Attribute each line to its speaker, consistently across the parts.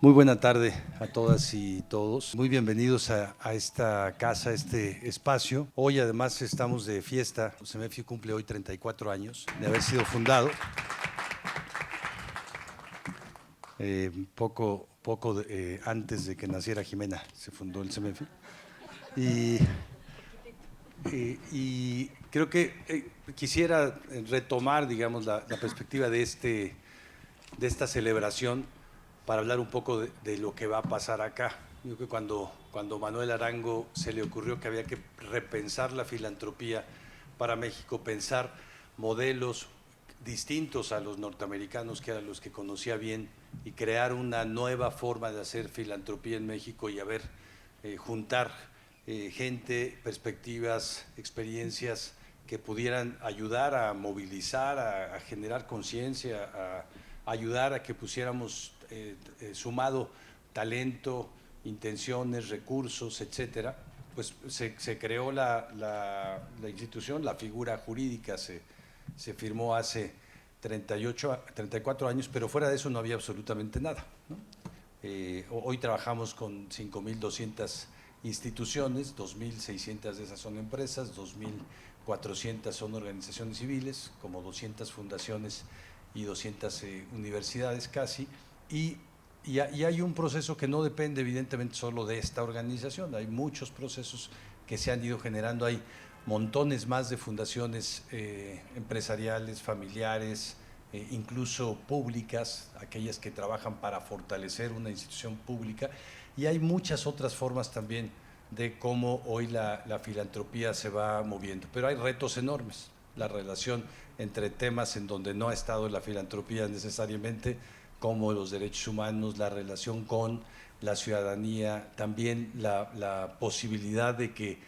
Speaker 1: Muy buena tarde a todas y todos. Muy bienvenidos a esta casa, a este espacio. Hoy además estamos de fiesta. CEMEFI cumple hoy 34 años de haber sido fundado. Poco antes de que naciera Jimena se fundó el CEMEFI. Y creo que quisiera retomar, digamos, la perspectiva de esta celebración para hablar un poco de lo que va a pasar acá. Yo creo que cuando Manuel Arango se le ocurrió que había que repensar la filantropía para México, pensar modelos distintos a los norteamericanos, que eran los que conocía bien, y crear una nueva forma de hacer filantropía en México y juntar gente, perspectivas, experiencias que pudieran ayudar a movilizar, a generar conciencia, a ayudar a que pusiéramos sumado talento, intenciones, recursos, etcétera. Pues se creó la institución, la figura jurídica se firmó hace 34 años, pero fuera de eso no había absolutamente nada, ¿no? Hoy trabajamos con 5.200 instituciones, 2.600 de esas son empresas, 2.400 son organizaciones civiles, como 200 fundaciones y 200 universidades casi, y hay un proceso que no depende evidentemente solo de esta organización, hay muchos procesos que se han ido generando, hay montones más de fundaciones empresariales, familiares, incluso públicas, aquellas que trabajan para fortalecer una institución pública, y hay muchas otras formas también de cómo hoy la filantropía se va moviendo, pero hay retos enormes. La relación entre temas en donde no ha estado la filantropía necesariamente, como los derechos humanos, la relación con la ciudadanía, también la posibilidad de que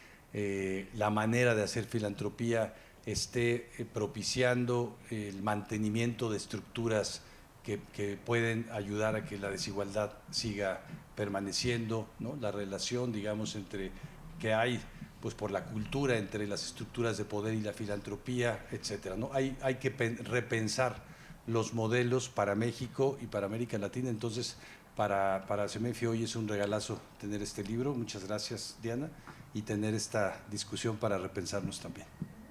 Speaker 1: la manera de hacer filantropía esté propiciando el mantenimiento de estructuras que pueden ayudar a que la desigualdad siga permaneciendo, ¿no? La relación, digamos, entre que hay pues por la cultura entre las estructuras de poder y la filantropía, etcétera, ¿no? Hay que repensar los modelos para México y para América Latina. Entonces, para CEMEFI hoy es un regalazo tener este libro. Muchas gracias, Diana, y tener esta discusión para repensarnos también.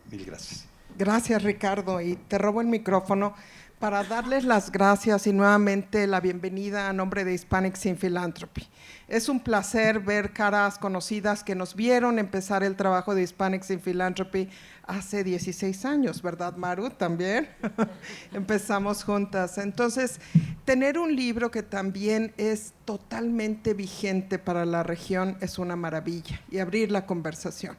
Speaker 1: Mil gracias.
Speaker 2: Gracias, Ricardo, y te robo el micrófono para darles las gracias y nuevamente la bienvenida a nombre de Hispanics in Philanthropy. Es un placer ver caras conocidas que nos vieron empezar el trabajo de Hispanics in Philanthropy hace 16 años, ¿verdad, Maru? También empezamos juntas. Entonces, tener un libro que también es totalmente vigente para la región es una maravilla, y abrir la conversación.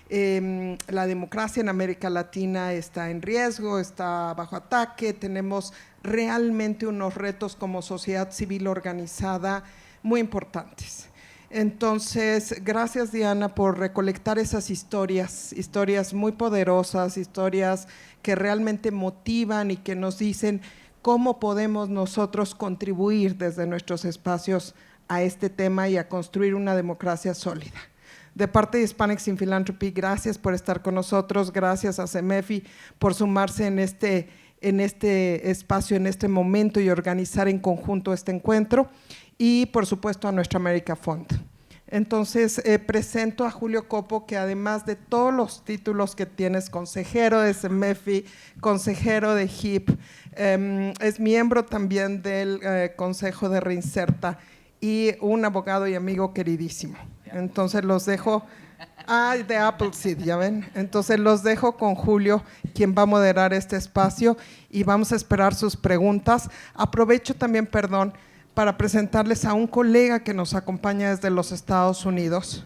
Speaker 2: La democracia en América Latina está en riesgo, está bajo ataque, tenemos realmente unos retos como sociedad civil organizada muy importantes. Entonces, gracias, Diana, por recolectar esas historias muy poderosas, historias que realmente motivan y que nos dicen cómo podemos nosotros contribuir desde nuestros espacios a este tema y a construir una democracia sólida. De parte de Hispanics in Philanthropy, gracias por estar con nosotros, gracias a CEMEFI por sumarse en este espacio, en este momento, y organizar en conjunto este encuentro, y por supuesto a Nuestra América Fund. Entonces, presento a Julio Copo, que además de todos los títulos que tienes, consejero de CEMEFI, consejero de HIP, es miembro también del Consejo de Reinserta y un abogado y amigo queridísimo. Entonces los dejo, de Appleseed, ya ven. Entonces los dejo con Julio, quien va a moderar este espacio, y vamos a esperar sus preguntas. Aprovecho también, para presentarles a un colega que nos acompaña desde los Estados Unidos,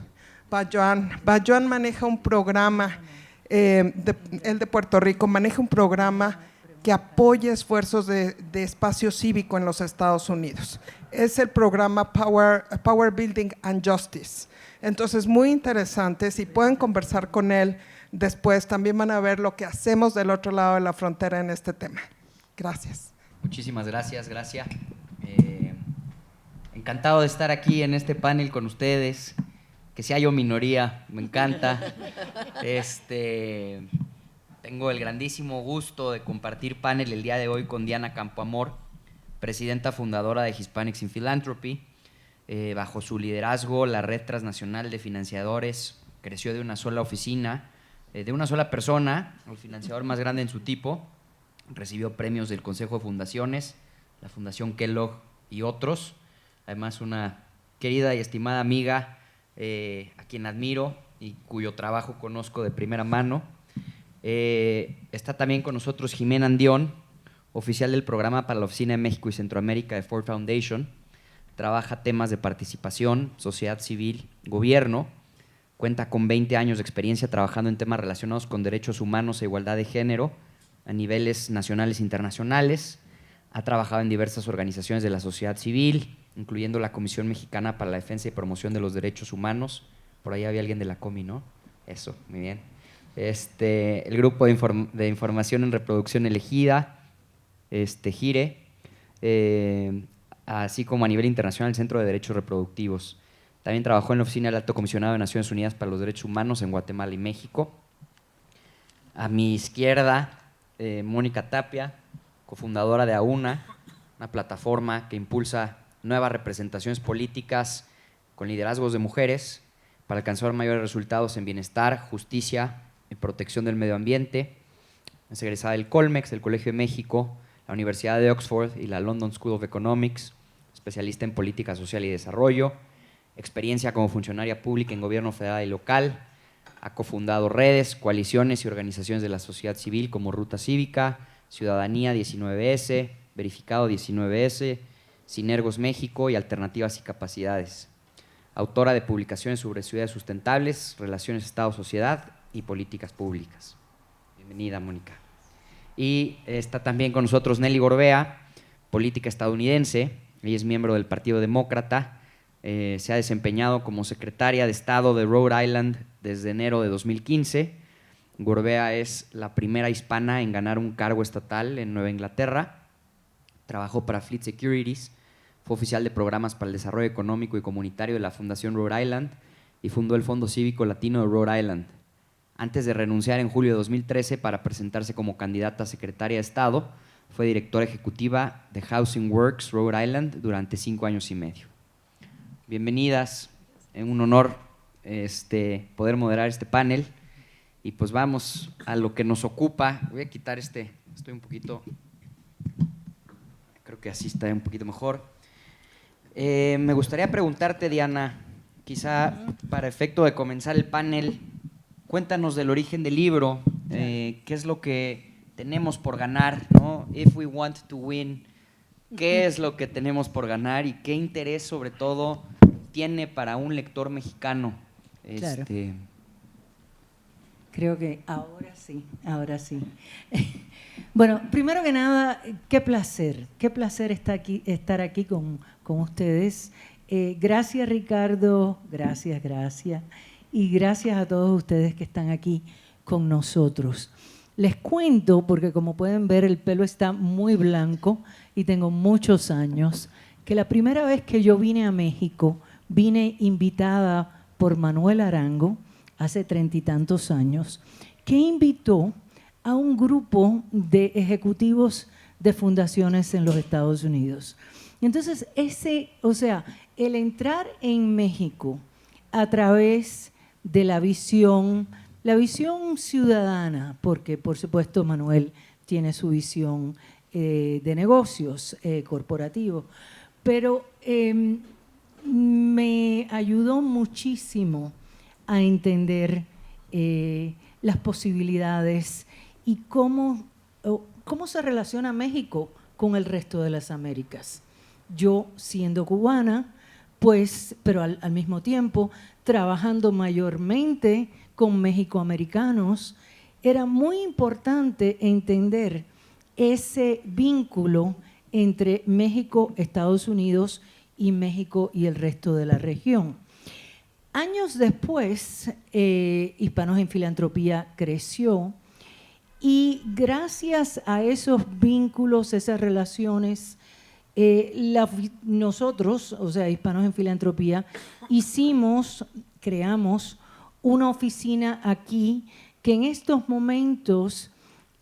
Speaker 2: Bajoan. Bajoan maneja un programa, él de Puerto Rico, maneja un programa que apoya esfuerzos de espacio cívico en los Estados Unidos. Es el programa Power Building and Justice. Entonces, muy interesante. Si pueden conversar con él después, también van a ver lo que hacemos del otro lado de la frontera en este tema. Gracias.
Speaker 3: Muchísimas gracias, Gracia. Encantado de estar aquí en este panel con ustedes. Que sea yo minoría, me encanta. Tengo el grandísimo gusto de compartir panel el día de hoy con Diana Campoamor, presidenta fundadora de Hispanics in Philanthropy. Bajo su liderazgo, la red transnacional de financiadores creció de una sola oficina, de una sola persona, el financiador más grande en su tipo. Recibió premios del Consejo de Fundaciones, la Fundación Kellogg y otros. Además, una querida y estimada amiga a quien admiro y cuyo trabajo conozco de primera mano. Está también con nosotros Jimena Andión, oficial del programa para la Oficina de México y Centroamérica de Ford Foundation. Trabaja temas de participación, sociedad civil, gobierno. Cuenta con 20 años de experiencia trabajando en temas relacionados con derechos humanos e igualdad de género a niveles nacionales e internacionales. Ha trabajado en diversas organizaciones de la sociedad civil, incluyendo la Comisión Mexicana para la Defensa y Promoción de los Derechos Humanos. Por ahí había alguien de la COMI, ¿no? Eso, muy bien. El Grupo de Información en Reproducción Elegida, GIRE, así como a nivel internacional el Centro de Derechos Reproductivos. También trabajó en la Oficina del Alto Comisionado de Naciones Unidas para los Derechos Humanos en Guatemala y México. A mi izquierda, Mónica Tapia, cofundadora de AUNA, una plataforma que impulsa nuevas representaciones políticas con liderazgos de mujeres para alcanzar mayores resultados en bienestar, justicia y protección del medio ambiente. Es egresada del Colmex, del Colegio de México, la Universidad de Oxford y la London School of Economics, especialista en política social y desarrollo, experiencia como funcionaria pública en gobierno federal y local. Ha cofundado redes, coaliciones y organizaciones de la sociedad civil como Ruta Cívica, Ciudadanía 19S, Verificado 19S, Sinergos México y Alternativas y Capacidades. Autora de publicaciones sobre ciudades sustentables, relaciones Estado-sociedad y políticas públicas. Bienvenida, Mónica. Y está también con nosotros Nelly Gorbea, política estadounidense. Ella es miembro del Partido Demócrata. Se ha desempeñado como secretaria de Estado de Rhode Island desde enero de 2015. Gorbea es la primera hispana en ganar un cargo estatal en Nueva Inglaterra. Trabajó para Fleet Securities, fue oficial de programas para el desarrollo económico y comunitario de la Fundación Rhode Island y fundó el Fondo Cívico Latino de Rhode Island. Antes de renunciar en julio de 2013 para presentarse como candidata a secretaria de Estado, fue directora ejecutiva de Housing Works Rhode Island durante 5 años y medio. Bienvenidas, es un honor poder moderar este panel. Y pues vamos a lo que nos ocupa. Voy a quitar estoy un poquito, creo que así está un poquito mejor. Me gustaría preguntarte, Diana, quizá para efecto de comenzar el panel, cuéntanos del origen del libro, qué es lo que tenemos por ganar, ¿no? If we want to win, ¿qué es lo que tenemos por ganar y qué interés sobre todo tiene para un lector mexicano?
Speaker 4: Claro. Creo que ahora sí. Bueno, primero que nada, qué placer estar aquí con ustedes. Gracias, Ricardo, gracias. Y gracias a todos ustedes que están aquí con nosotros. Les cuento, porque como pueden ver, el pelo está muy blanco y tengo muchos años, que la primera vez que yo vine a México, vine invitada por Manuel Arango, hace 30 y tantos años, que invitó a un grupo de ejecutivos de fundaciones en los Estados Unidos. Entonces, el entrar en México a través de la visión ciudadana, porque por supuesto Manuel tiene su visión de negocios corporativos, pero me ayudó muchísimo a entender las posibilidades y cómo se relaciona México con el resto de las Américas. Yo, siendo cubana, pero al mismo tiempo trabajando mayormente con mexicoamericanos, era muy importante entender ese vínculo entre México, Estados Unidos y México y el resto de la región. Años después, Hispanos en Filantropía creció y gracias a esos vínculos, esas relaciones, nosotros, Hispanos en Filantropía, creamos una oficina aquí que en estos momentos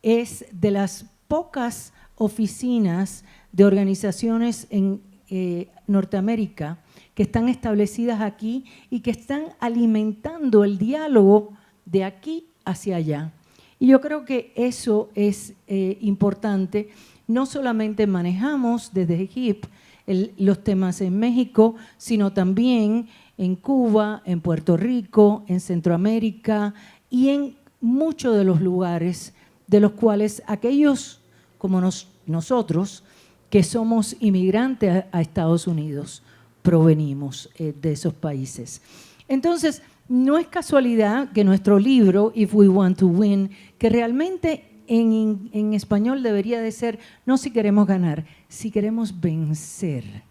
Speaker 4: es de las pocas oficinas de organizaciones en Norteamérica que están establecidas aquí y que están alimentando el diálogo de aquí hacia allá. Y yo creo que eso es importante. No solamente manejamos desde HIP los temas en México, sino también en Cuba, en Puerto Rico, en Centroamérica y en muchos de los lugares de los cuales aquellos como nosotros, que somos inmigrantes a Estados Unidos, provenimos de esos países. Entonces, no es casualidad que nuestro libro, If We Want to Win, que realmente en español debería de ser, no si queremos ganar, si queremos vencer.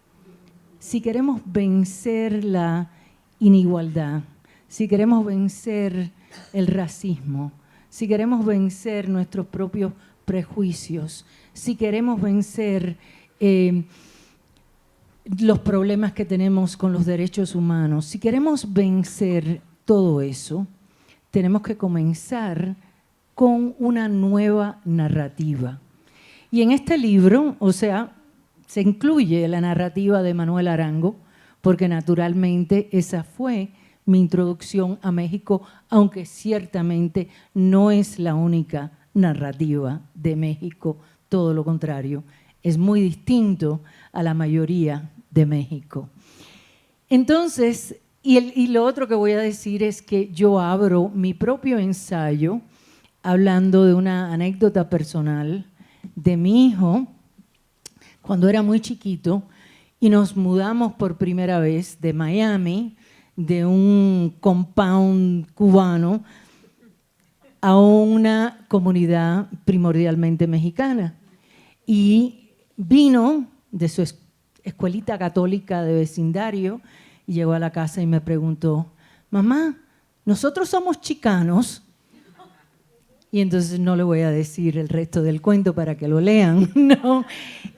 Speaker 4: Si queremos vencer la inigualdad, si queremos vencer el racismo, si queremos vencer nuestros propios prejuicios, si queremos vencer los problemas que tenemos con los derechos humanos, si queremos vencer todo eso, tenemos que comenzar con una nueva narrativa. Y en este libro, o sea, se incluye la narrativa de Manuel Arango, porque naturalmente esa fue mi introducción a México, aunque ciertamente no es la única narrativa de México, todo lo contrario, es muy distinto a la mayoría de México. Entonces, y lo otro que voy a decir es que yo abro mi propio ensayo hablando de una anécdota personal de mi hijo cuando era muy chiquito y nos mudamos por primera vez de Miami, de un compound cubano, a una comunidad primordialmente mexicana. Y vino de su escuelita católica de vecindario y llegó a la casa y me preguntó, mamá, ¿nosotros somos chicanos? Y entonces no le voy a decir el resto del cuento para que lo lean, ¿no?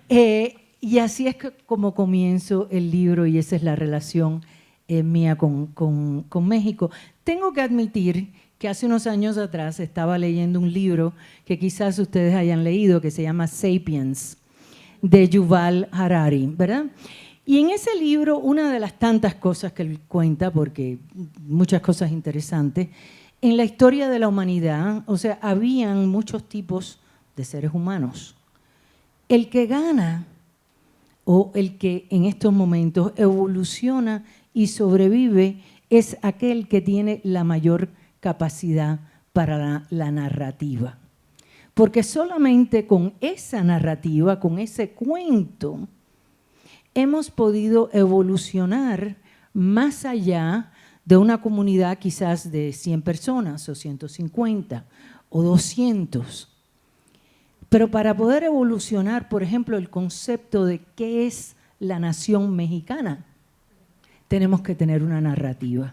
Speaker 4: Y así es como comienzo el libro y esa es la relación mía con México. Tengo que admitir que hace unos años atrás estaba leyendo un libro que quizás ustedes hayan leído que se llama Sapiens, de Yuval Harari, ¿verdad? Y en ese libro, una de las tantas cosas que él cuenta, porque muchas cosas interesantes, en la historia de la humanidad, o sea, habían muchos tipos de seres humanos. El que gana o el que en estos momentos evoluciona y sobrevive es aquel que tiene la mayor capacidad para la narrativa. Porque solamente con esa narrativa, con ese cuento, hemos podido evolucionar más allá de una comunidad quizás de 100 personas o 150 o 200. Pero para poder evolucionar, por ejemplo, el concepto de qué es la nación mexicana, tenemos que tener una narrativa.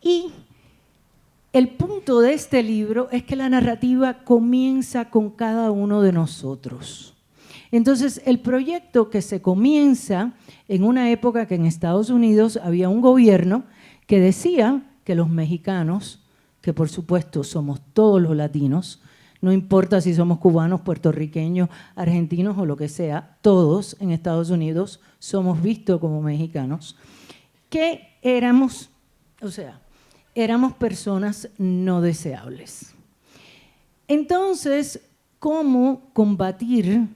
Speaker 4: Y el punto de este libro es que la narrativa comienza con cada uno de nosotros. Entonces, el proyecto que se comienza en una época que en Estados Unidos había un gobierno que decía que los mexicanos, que por supuesto somos todos los latinos, no importa si somos cubanos, puertorriqueños, argentinos o lo que sea, todos en Estados Unidos somos vistos como mexicanos, que éramos, o sea, éramos personas no deseables. Entonces, ¿cómo combatir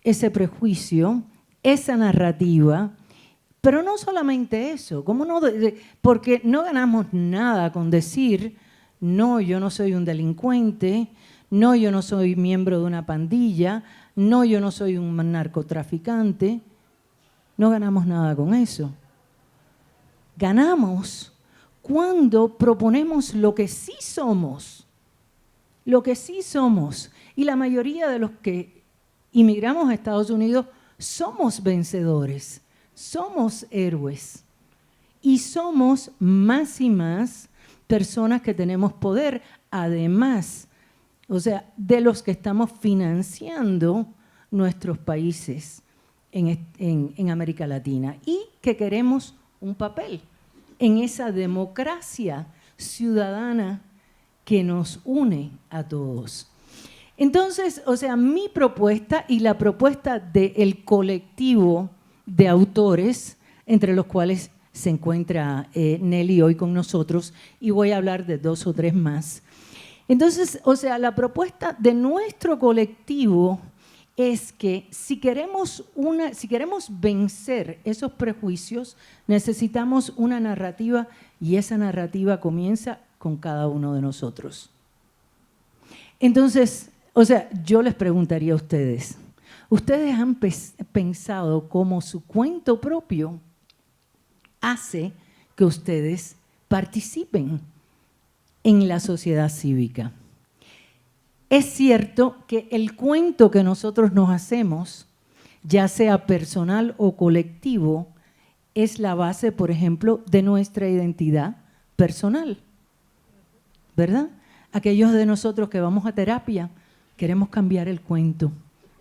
Speaker 4: ese prejuicio, esa narrativa? Pero no solamente eso, ¿cómo no? Porque no ganamos nada con decir, no, yo no soy un delincuente, no, yo no soy miembro de una pandilla, no, yo no soy un narcotraficante. No ganamos nada con eso. Ganamos cuando proponemos lo que sí somos, lo que sí somos. Y la mayoría de los que inmigramos a Estados Unidos somos vencedores, somos héroes y somos más y más personas que tenemos poder, además, o sea, de los que estamos financiando nuestros países en América Latina y que queremos un papel en esa democracia ciudadana que nos une a todos. Entonces, o sea, mi propuesta y la propuesta del colectivo de autores, entre los cuales se encuentra Nelly hoy con nosotros, y voy a hablar de 2 o 3 más. Entonces, o sea, la propuesta de nuestro colectivo es que si queremos vencer esos prejuicios, necesitamos una narrativa, y esa narrativa comienza con cada uno de nosotros. Entonces, o sea, yo les preguntaría a ustedes, ¿ustedes han pensado cómo su cuento propio hace que ustedes participen en la sociedad cívica? Es cierto que el cuento que nosotros nos hacemos, ya sea personal o colectivo, es la base, por ejemplo, de nuestra identidad personal, ¿verdad? Aquellos de nosotros que vamos a terapia queremos cambiar el cuento,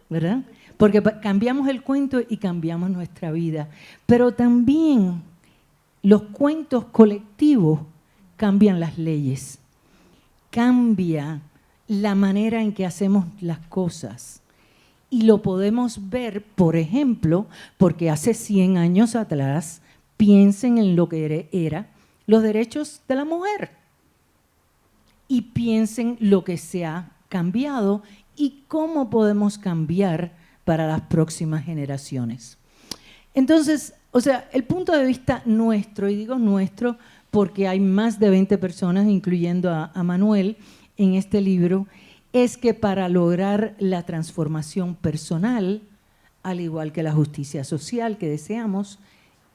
Speaker 4: ¿verdad? Porque cambiamos el cuento y cambiamos nuestra vida. Pero también los cuentos colectivos cambian las leyes, cambia la manera en que hacemos las cosas. Y lo podemos ver, por ejemplo, porque hace 100 años atrás, piensen en lo que era los derechos de la mujer. Y piensen lo que se ha cambiado y cómo podemos cambiar para las próximas generaciones. Entonces, o sea, el punto de vista nuestro, y digo nuestro porque hay más de 20 personas, incluyendo a Manuel, en este libro, es que para lograr la transformación personal, al igual que la justicia social que deseamos,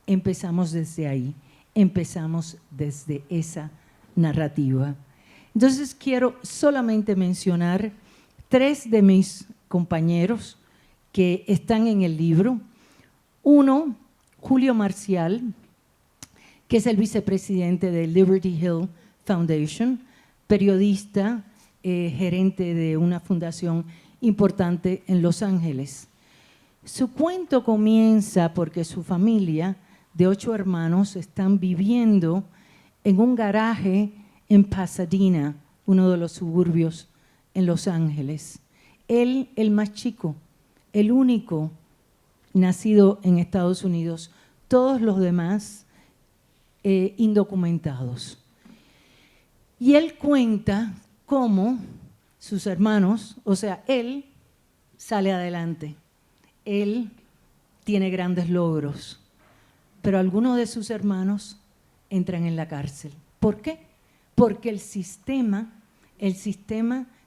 Speaker 4: empezamos desde ahí, empezamos desde esa narrativa. Entonces quiero solamente mencionar 3 de mis compañeros que están en el libro. Uno, Julio Marcial, que es el vicepresidente de Liberty Hill Foundation, periodista, gerente de una fundación importante en Los Ángeles. Su cuento comienza porque su familia de 8 hermanos están viviendo en un garaje en Pasadena, uno de los suburbios en Los Ángeles. Él, el más chico, el único nacido en Estados Unidos, todos los demás indocumentados. Y él cuenta cómo sus hermanos, o sea, él sale adelante, él tiene grandes logros, pero algunos de sus hermanos entran en la cárcel. ¿Por qué? Porque el sistema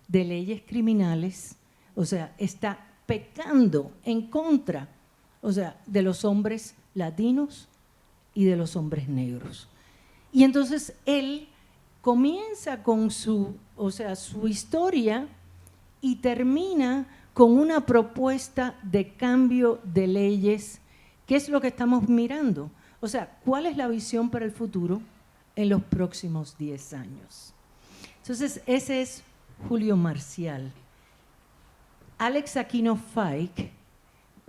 Speaker 4: de leyes criminales, o sea, está pecando en contra, o sea, de los hombres latinos y de los hombres negros. Y entonces él comienza con su historia y termina con una propuesta de cambio de leyes. ¿Qué es lo que estamos mirando? O sea, ¿cuál es la visión para el futuro en los próximos 10 años? Entonces, ese es Julio Marcial. Alex Aquino Fike,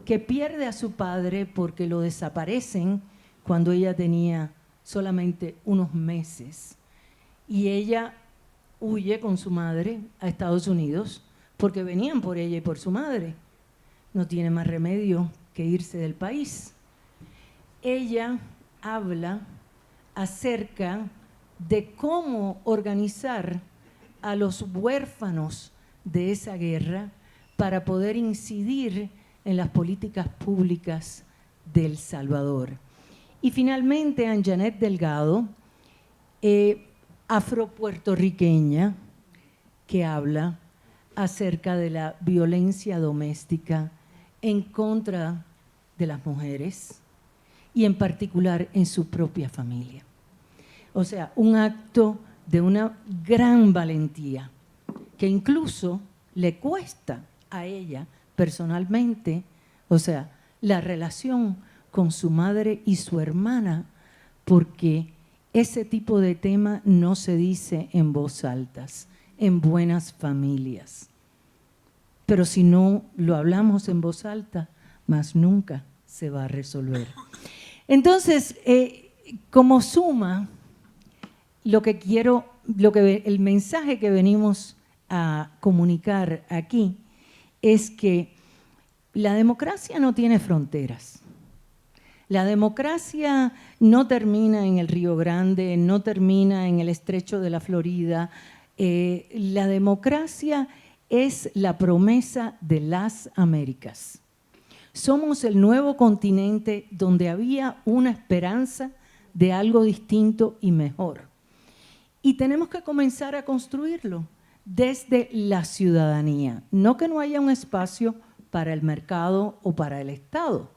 Speaker 4: que pierde a su padre porque lo desaparecen cuando ella tenía solamente unos meses. Y ella huye con su madre a Estados Unidos porque venían por ella y por su madre. No tiene más remedio que irse del país. Ella habla acerca de cómo organizar a los huérfanos de esa guerra para poder incidir en las políticas públicas de El Salvador. Y finalmente, Anjanet Delgado, afropuertorriqueña, que habla acerca de la violencia doméstica en contra de las mujeres y en particular en su propia familia. O sea, un acto de una gran valentía que incluso le cuesta a ella personalmente, o sea, la relación con su madre y su hermana, porque ese tipo de tema no se dice en voz alta, en buenas familias. Pero si no lo hablamos en voz alta, más nunca se va a resolver. Entonces, como suma, el mensaje que venimos a comunicar aquí es que la democracia no tiene fronteras. La democracia no termina en el Río Grande, no termina en el Estrecho de la Florida. La democracia es la promesa de las Américas. Somos el nuevo continente donde había una esperanza de algo distinto y mejor. Y tenemos que comenzar a construirlo desde la ciudadanía. No que no haya un espacio para el mercado o para el Estado,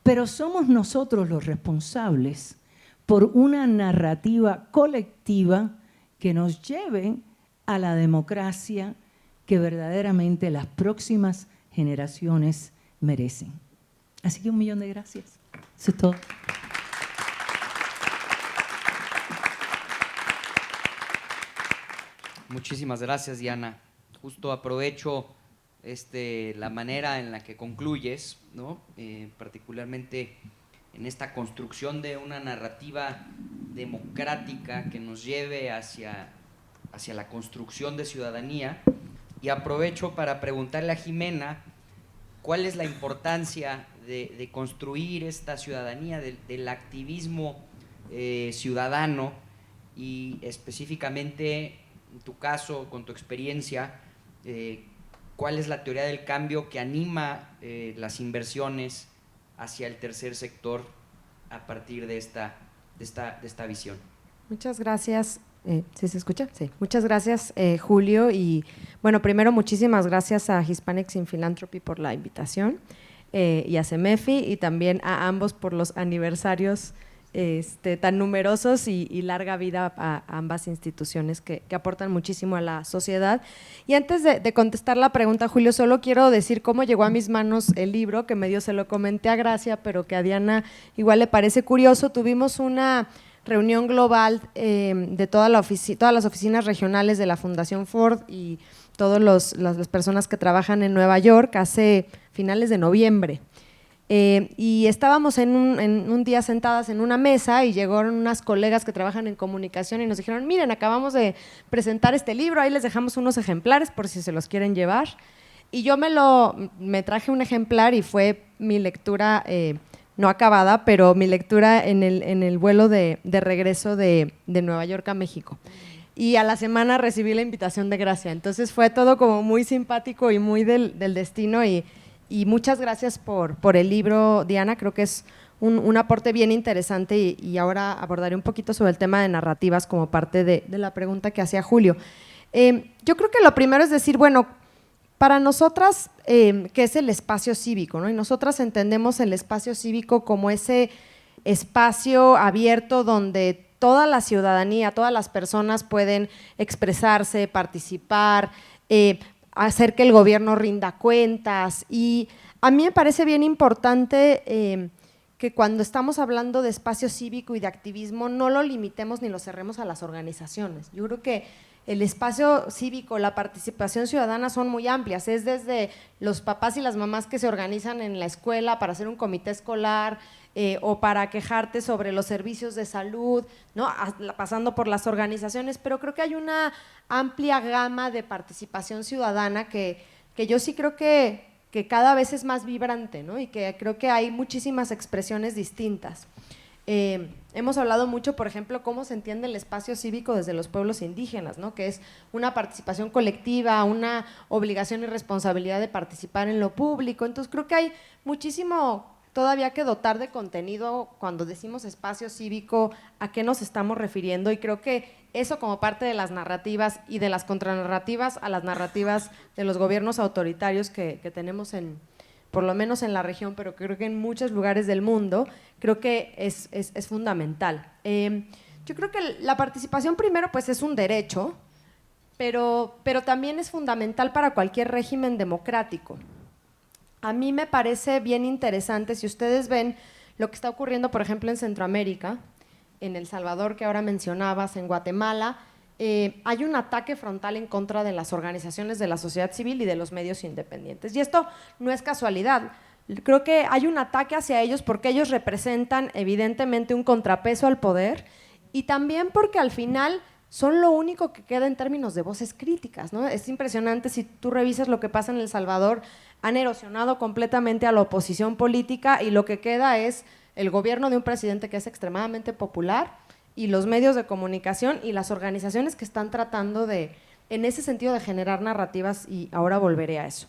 Speaker 4: pero somos nosotros los responsables por una narrativa colectiva que nos lleve a la democracia que verdaderamente las próximas generaciones merecen. Así que 1.000.000 de gracias. Eso es todo.
Speaker 3: Muchísimas gracias, Diana. Justo aprovecho la manera en la que concluyes, ¿no? Particularmente en esta construcción de una narrativa democrática que nos lleve hacia la construcción de ciudadanía, y aprovecho para preguntarle a Jimena cuál es la importancia de construir esta ciudadanía, del activismo ciudadano, y específicamente en tu caso, con tu experiencia, ¿cuál es la teoría del cambio que anima las inversiones hacia el tercer sector a partir de esta visión?
Speaker 5: Muchas gracias. ¿Sí se escucha? Sí. Muchas gracias, Julio. Y bueno, primero, muchísimas gracias a Hispanics in Philanthropy por la invitación, y a CEMEFI, y también a ambos por los aniversarios tan numerosos y larga vida a ambas instituciones que aportan muchísimo a la sociedad. Y antes de contestar la pregunta, Julio, solo quiero decir cómo llegó a mis manos el libro, que medio se lo comenté a Gracia, pero que a Diana igual le parece curioso. Tuvimos una reunión global de todas las oficinas regionales de la Fundación Ford y todas las personas que trabajan en Nueva York hace finales de noviembre. Y estábamos en un día sentadas en una mesa y llegaron unas colegas que trabajan en comunicación y nos dijeron: miren, acabamos de presentar este libro, ahí les dejamos unos ejemplares por si se los quieren llevar. Y yo me traje un ejemplar y fue mi lectura, no acabada, pero mi lectura en el vuelo de regreso de Nueva York a México. Y a la semana recibí la invitación de Gracia, entonces fue todo como muy simpático y muy del destino. Y muchas gracias por el libro, Diana. Creo que es un aporte bien interesante, y ahora abordaré un poquito sobre el tema de narrativas como parte de la pregunta que hacía Julio. Yo creo que lo primero es decir, bueno, para nosotras, ¿qué es el espacio cívico, ¿no? Y nosotras entendemos el espacio cívico como ese espacio abierto donde toda la ciudadanía, todas las personas pueden expresarse, participar, hacer que el gobierno rinda cuentas. Y a mí me parece bien importante que cuando estamos hablando de espacio cívico y de activismo no lo limitemos ni lo cerremos a las organizaciones. Yo creo que el espacio cívico, la participación ciudadana son muy amplias, es desde los papás y las mamás que se organizan en la escuela para hacer un comité escolar, o para quejarte sobre los servicios de salud, ¿no? Pasando por las organizaciones, pero creo que hay una amplia gama de participación ciudadana que yo sí creo que cada vez es más vibrante, ¿no? Y que creo que hay muchísimas expresiones distintas. Hemos hablado mucho, por ejemplo, cómo se entiende el espacio cívico desde los pueblos indígenas, ¿no? Que es una participación colectiva, una obligación y responsabilidad de participar en lo público. Entonces creo que hay muchísimo todavía que dotar de contenido cuando decimos espacio cívico, a qué nos estamos refiriendo, y creo que eso como parte de las narrativas y de las contranarrativas a las narrativas de los gobiernos autoritarios que tenemos por lo menos en la región, pero creo que en muchos lugares del mundo, creo que es fundamental. Yo creo que la participación primero pues es un derecho, pero también es fundamental para cualquier régimen democrático. A mí me parece bien interesante, si ustedes ven lo que está ocurriendo, por ejemplo, en Centroamérica, en El Salvador, que ahora mencionabas, en Guatemala, hay un ataque frontal en contra de las organizaciones de la sociedad civil y de los medios independientes. Y esto no es casualidad. Creo que hay un ataque hacia ellos porque ellos representan evidentemente un contrapeso al poder, y también porque al final son lo único que queda en términos de voces críticas, ¿no? Es impresionante, si tú revisas lo que pasa en El Salvador, han erosionado completamente a la oposición política y lo que queda es el gobierno de un presidente que es extremadamente popular y los medios de comunicación y las organizaciones que están tratando de, en ese sentido, de generar narrativas, y ahora volveré a eso.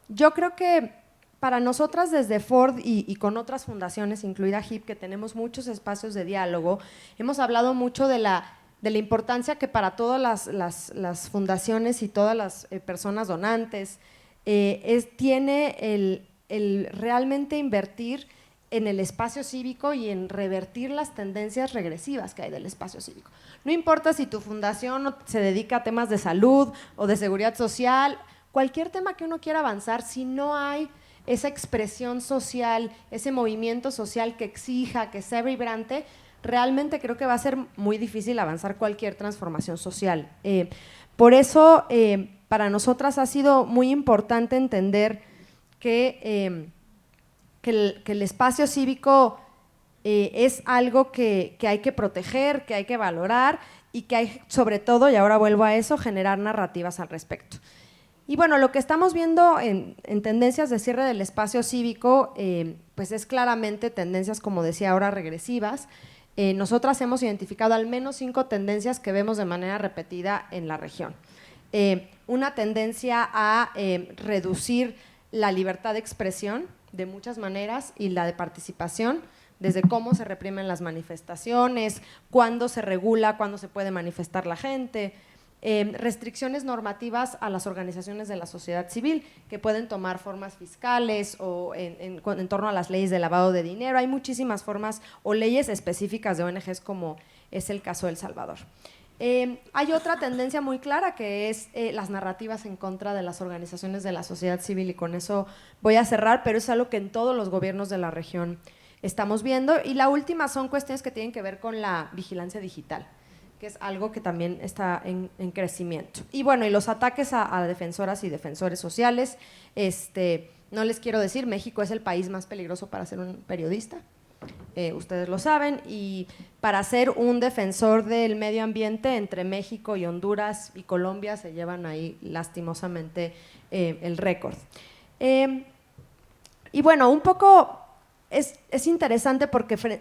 Speaker 5: Yo creo que para nosotras desde Ford y con otras fundaciones, incluida HIP, que tenemos muchos espacios de diálogo, hemos hablado mucho de la importancia que para todas las fundaciones y todas las personas donantes tiene el realmente invertir en el espacio cívico y en revertir las tendencias regresivas que hay del espacio cívico. No importa si tu fundación se dedica a temas de salud o de seguridad social, cualquier tema que uno quiera avanzar, si no hay esa expresión social, ese movimiento social que exija, que sea vibrante, realmente creo que va a ser muy difícil avanzar cualquier transformación social. Por eso, para nosotras ha sido muy importante entender que el espacio cívico es algo que hay que proteger, que hay que valorar y que hay, sobre todo, y ahora vuelvo a eso, generar narrativas al respecto. Y bueno, lo que estamos viendo en tendencias de cierre del espacio cívico, pues es claramente tendencias, como decía ahora, regresivas. Nosotras hemos identificado al menos 5 tendencias que vemos de manera repetida en la región. Una tendencia a reducir la libertad de expresión de muchas maneras y la de participación, desde cómo se reprimen las manifestaciones, cuándo se regula, cuándo se puede manifestar la gente, restricciones normativas a las organizaciones de la sociedad civil que pueden tomar formas fiscales o en torno a las leyes de lavado de dinero. Hay muchísimas formas o leyes específicas de ONGs, como es el caso de El Salvador. Hay otra tendencia muy clara que es las narrativas en contra de las organizaciones de la sociedad civil, y con eso voy a cerrar, pero es algo que en todos los gobiernos de la región estamos viendo. Y la última son cuestiones que tienen que ver con la vigilancia digital, que es algo que también está en crecimiento. Y bueno, y los ataques a defensoras y defensores sociales, no les quiero decir, México es el país más peligroso para ser un periodista, ustedes lo saben, y para ser un defensor del medio ambiente, entre México y Honduras y Colombia se llevan ahí lastimosamente el récord. Y bueno, un poco es interesante porque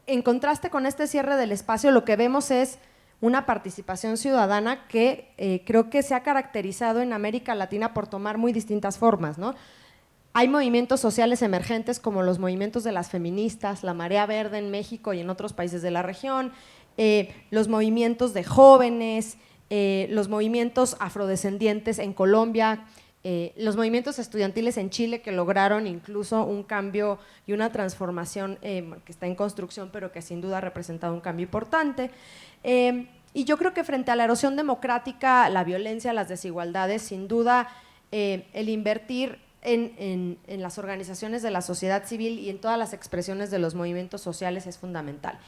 Speaker 5: en contraste con este cierre del espacio, lo que vemos es una participación ciudadana que creo que se ha caracterizado en América Latina por tomar muy distintas formas, ¿no? Hay movimientos sociales emergentes como los movimientos de las feministas, la Marea Verde en México y en otros países de la región, los movimientos de jóvenes, los movimientos afrodescendientes en Colombia, los movimientos estudiantiles en Chile, que lograron incluso un cambio y una transformación que está en construcción, pero que sin duda ha representado un cambio importante. Y yo creo que frente a la erosión democrática, la violencia, las desigualdades, sin duda el invertir en las organizaciones de la sociedad civil y en todas las expresiones de los movimientos sociales es fundamental.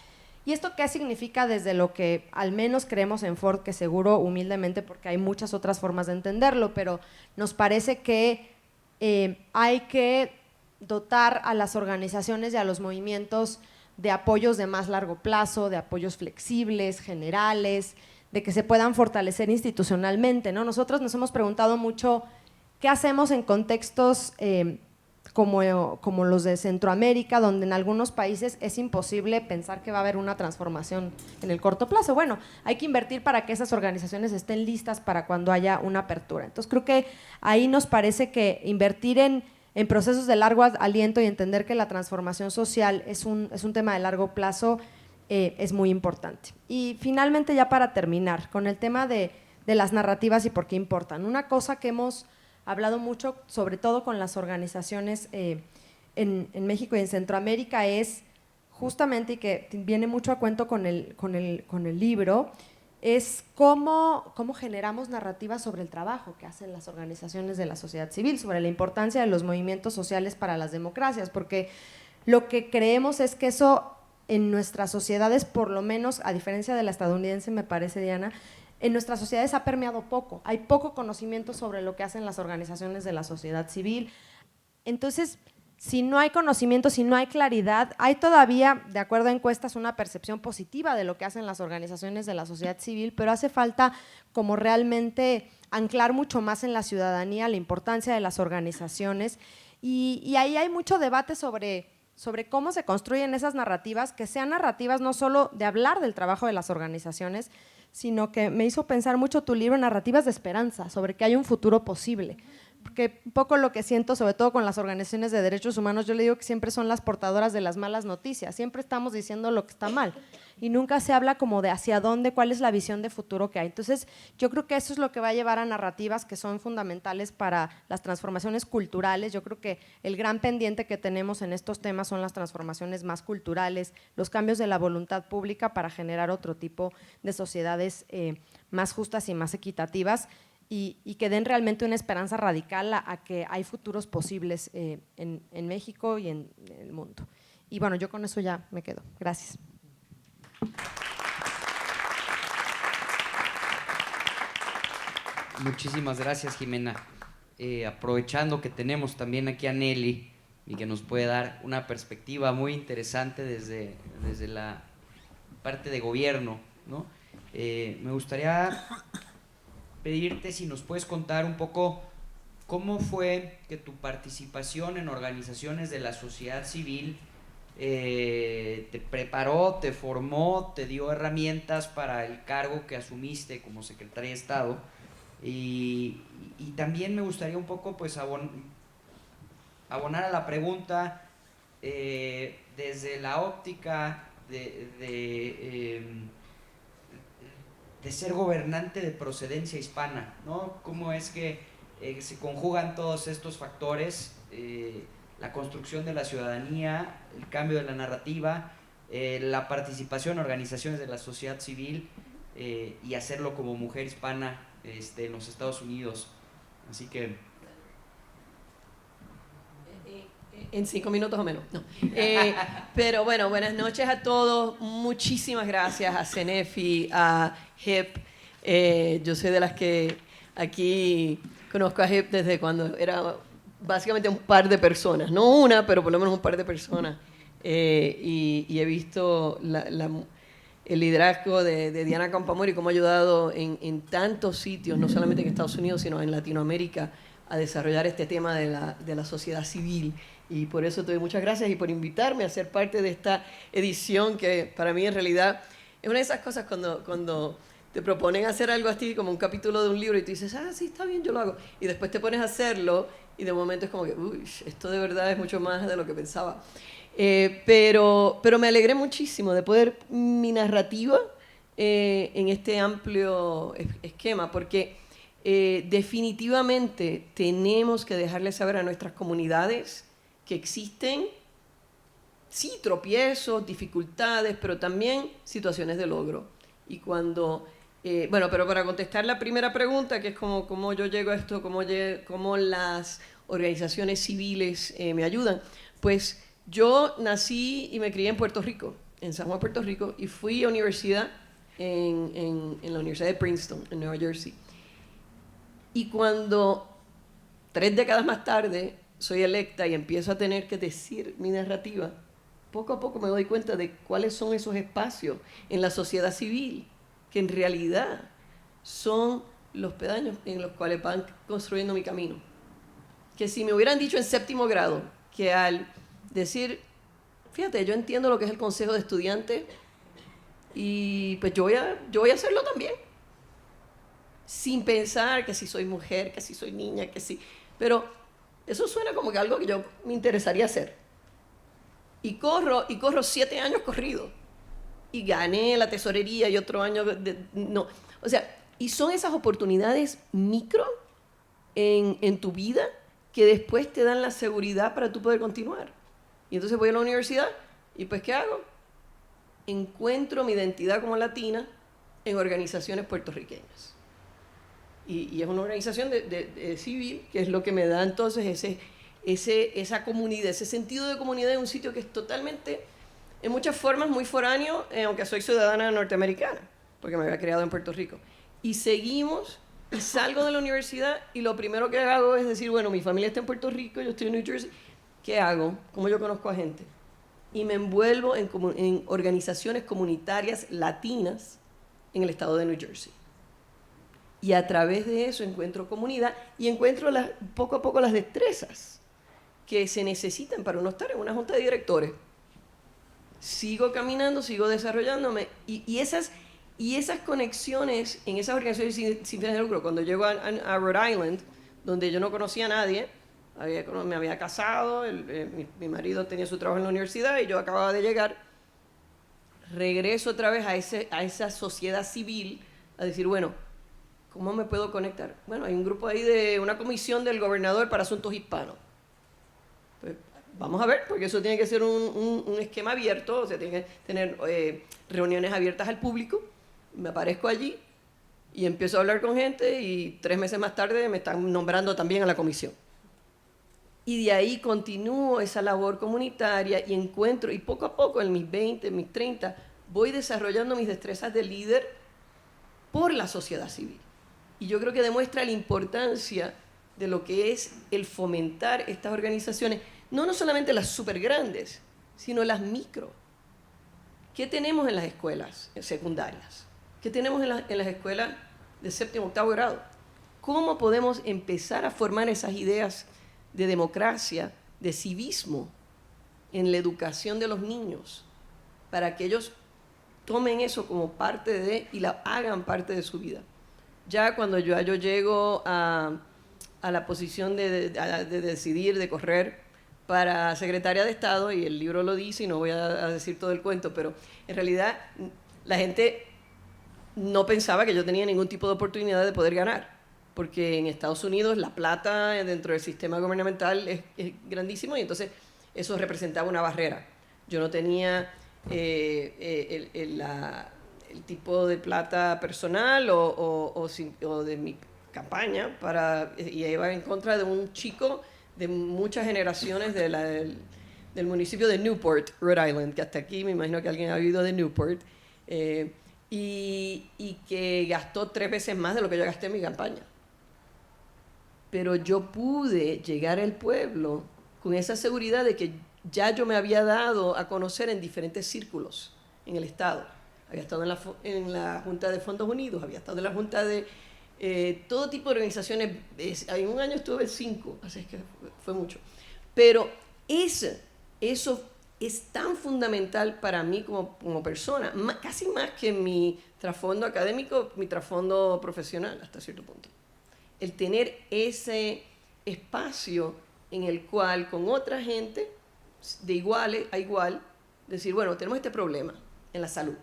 Speaker 5: ¿Y esto qué significa desde lo que al menos creemos en Ford? Que seguro, humildemente, porque hay muchas otras formas de entenderlo, pero nos parece que hay que dotar a las organizaciones y a los movimientos de apoyos de más largo plazo, de apoyos flexibles, generales, de que se puedan fortalecer institucionalmente, ¿no? Nosotros nos hemos preguntado mucho qué hacemos en contextos como los de Centroamérica, donde en algunos países es imposible pensar que va a haber una transformación en el corto plazo. Bueno, hay que invertir para que esas organizaciones estén listas para cuando haya una apertura. Entonces creo que ahí nos parece que invertir en procesos de largo aliento y entender que la transformación social es un tema de largo plazo es muy importante. Y finalmente, ya para terminar, con el tema de las narrativas y por qué importan. Una cosa que hemos hablado mucho, sobre todo con las organizaciones en México y en Centroamérica, es justamente, y que viene mucho a cuento con el libro, es cómo generamos narrativas sobre el trabajo que hacen las organizaciones de la sociedad civil, sobre la importancia de los movimientos sociales para las democracias, porque lo que creemos es que eso en nuestras sociedades, por lo menos a diferencia de la estadounidense, me parece, Diana, en nuestras sociedades ha permeado poco, hay poco conocimiento sobre lo que hacen las organizaciones de la sociedad civil. Entonces, si no hay conocimiento, si no hay claridad, hay todavía, de acuerdo a encuestas, una percepción positiva de lo que hacen las organizaciones de la sociedad civil, pero hace falta como realmente anclar mucho más en la ciudadanía la importancia de las organizaciones y ahí hay mucho debate sobre cómo se construyen esas narrativas, que sean narrativas no solo de hablar del trabajo de las organizaciones, sino que me hizo pensar mucho tu libro, Narrativas de Esperanza, sobre que hay un futuro posible. Porque un poco lo que siento, sobre todo con las organizaciones de derechos humanos, yo le digo que siempre son las portadoras de las malas noticias, siempre estamos diciendo lo que está mal y nunca se habla como de hacia dónde, cuál es la visión de futuro que hay. Entonces, yo creo que eso es lo que va a llevar a narrativas que son fundamentales para las transformaciones culturales. Yo creo que el gran pendiente que tenemos en estos temas son las transformaciones más culturales, los cambios de la voluntad pública para generar otro tipo de sociedades más justas y más equitativas. Y que den realmente una esperanza radical a que hay futuros posibles en México y en el mundo. Y bueno, yo con eso ya me quedo. Gracias.
Speaker 3: Muchísimas gracias, Jimena. Aprovechando que tenemos también aquí a Nelly y que nos puede dar una perspectiva muy interesante desde la parte de gobierno, ¿no? Me gustaría pedirte si nos puedes contar un poco cómo fue que tu participación en organizaciones de la sociedad civil te preparó, te formó, te dio herramientas para el cargo que asumiste como secretaria de Estado y también me gustaría un poco pues abonar a la pregunta desde la óptica de ser gobernante de procedencia hispana, ¿no? ¿Cómo es que se conjugan todos estos factores, la construcción de la ciudadanía, el cambio de la narrativa, la participación en organizaciones de la sociedad civil y hacerlo como mujer hispana en los Estados Unidos? Así que...
Speaker 6: En 5 minutos o menos, no. Pero bueno, buenas noches a todos. Muchísimas gracias a CENEFI, a HIP. Yo soy de las que aquí conozco a HIP desde cuando era básicamente un par de personas. No una, pero por lo menos un par de personas. Y he visto el liderazgo de Diana Campoamor y cómo ha ayudado en tantos sitios, no solamente en Estados Unidos, sino en Latinoamérica, a desarrollar este tema de la sociedad civil. Y por eso te doy muchas gracias y por invitarme a ser parte de esta edición que para mí en realidad es una de esas cosas cuando te proponen hacer algo así como un capítulo de un libro y tú dices, sí, está bien, yo lo hago. Y después te pones a hacerlo y de momento es como que, uy, esto de verdad es mucho más de lo que pensaba. Pero me alegré muchísimo de poder mi narrativa en este amplio esquema porque definitivamente tenemos que dejarle saber a nuestras comunidades que existen, sí, tropiezos, dificultades, pero también situaciones de logro. Y cuando, bueno, pero para contestar la primera pregunta, que es cómo yo llego a esto, cómo las organizaciones civiles me ayudan, pues yo nací y me crié en Puerto Rico, en San Juan, Puerto Rico, y fui a universidad en la Universidad de Princeton, en Nueva Jersey. Y cuando 3 décadas más tarde soy electa y empiezo a tener que decir mi narrativa, poco a poco me doy cuenta de cuáles son esos espacios en la sociedad civil que en realidad son los peldaños en los cuales van construyendo mi camino. Que si me hubieran dicho en 7º grado que al decir, fíjate, yo entiendo lo que es el consejo de estudiantes y pues yo voy a hacerlo también, sin pensar que si soy mujer, que si soy niña, que si... Pero eso suena como que algo que yo me interesaría hacer. Y corro 7 años corrido. Y gané la tesorería y otro año... no. O sea, y son esas oportunidades micro en tu vida que después te dan la seguridad para tú poder continuar. Y entonces voy a la universidad y pues ¿qué hago? Encuentro mi identidad como latina en organizaciones puertorriqueñas. Y es una organización de civil, que es lo que me da entonces esa comunidad, ese sentido de comunidad en un sitio que es totalmente, en muchas formas, muy foráneo, aunque soy ciudadana norteamericana, porque me había criado en Puerto Rico. Y seguimos, y salgo de la universidad, y lo primero que hago es decir, bueno, mi familia está en Puerto Rico, yo estoy en New Jersey, ¿Qué hago? ¿Cómo yo conozco a gente? Y me envuelvo en organizaciones comunitarias latinas en el estado de New Jersey. Y a través de eso encuentro comunidad y encuentro poco a poco las destrezas que se necesitan para uno estar en una junta de directores. Sigo caminando, sigo desarrollándome y esas conexiones en esas organizaciones sin fines de lucro, cuando llego a Rhode Island, donde yo no conocía a nadie, me había casado, mi marido tenía su trabajo en la universidad y yo acababa de llegar, regreso otra vez a esa sociedad civil a decir, bueno, ¿cómo me puedo conectar? Bueno, hay un grupo ahí de una comisión del gobernador para asuntos hispanos. Pues, vamos a ver, porque eso tiene que ser un esquema abierto, o sea, tiene que tener reuniones abiertas al público. Me aparezco allí y empiezo a hablar con gente y 3 meses más tarde me están nombrando también a la comisión. Y de ahí continúo esa labor comunitaria y encuentro, y poco a poco en mis 20, en mis 30, voy desarrollando mis destrezas de líder por la sociedad civil. Y yo creo que demuestra la importancia de lo que es el fomentar estas organizaciones, no solamente las súper grandes, sino las micro. ¿Qué tenemos en las escuelas secundarias? ¿Qué tenemos en las escuelas de 7º, 8º grado? ¿Cómo podemos empezar a formar esas ideas de democracia, de civismo en la educación de los niños para que ellos tomen eso como parte de y la hagan parte de su vida? Ya cuando yo llego a la posición de decidir, de correr para secretaria de Estado, y el libro lo dice y no voy a decir todo el cuento, pero en realidad la gente no pensaba que yo tenía ningún tipo de oportunidad de poder ganar, porque en Estados Unidos la plata dentro del sistema gubernamental es grandísimo y entonces eso representaba una barrera. Yo no tenía el tipo de plata personal o de mi campaña y iba en contra de un chico de muchas generaciones del municipio de Newport, Rhode Island, que hasta aquí me imagino que alguien ha oído de Newport, y que gastó 3 veces más de lo que yo gasté en mi campaña. Pero yo pude llegar al pueblo con esa seguridad de que ya yo me había dado a conocer en diferentes círculos en el Estado. Había estado en la Junta de Fondos Unidos, había estado en la Junta de todo tipo de organizaciones. En un año estuve en 5, así es que fue mucho. Pero eso es tan fundamental para mí como persona, casi más que mi trasfondo académico, mi trasfondo profesional hasta cierto punto. El tener ese espacio en el cual con otra gente, de igual a igual, decir, bueno, tenemos este problema en la salud.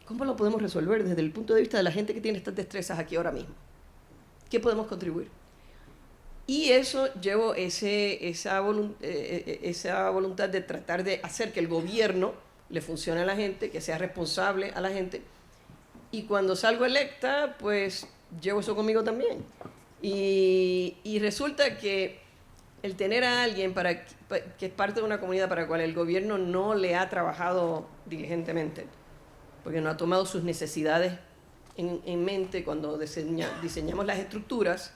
Speaker 6: ¿Cómo lo podemos resolver desde el punto de vista de la gente que tiene estas destrezas aquí ahora mismo? ¿Qué podemos contribuir? Y eso llevo esa voluntad de tratar de hacer que el gobierno le funcione a la gente, que sea responsable a la gente. Y cuando salgo electa, pues llevo eso conmigo también. Y resulta que el tener a alguien que es parte de una comunidad para la cual el gobierno no le ha trabajado diligentemente, porque no ha tomado sus necesidades en mente cuando diseñamos las estructuras,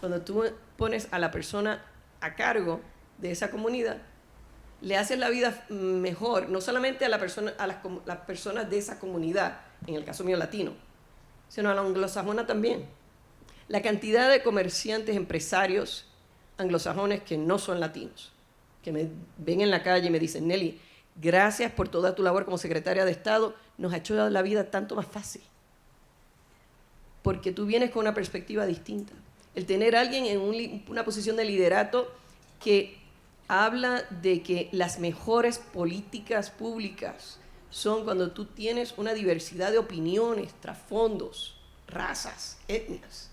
Speaker 6: cuando tú pones a la persona a cargo de esa comunidad, le haces la vida mejor, no solamente a las personas de esa comunidad, en el caso mío latino, sino a la anglosajona también. La cantidad de comerciantes, empresarios anglosajones que no son latinos, que me ven en la calle y me dicen, Nelly, gracias por toda tu labor como secretaria de Estado, nos ha hecho la vida tanto más fácil. Porque tú vienes con una perspectiva distinta. El tener a alguien en una posición de liderato que habla de que las mejores políticas públicas son cuando tú tienes una diversidad de opiniones, trasfondos, razas, etnias.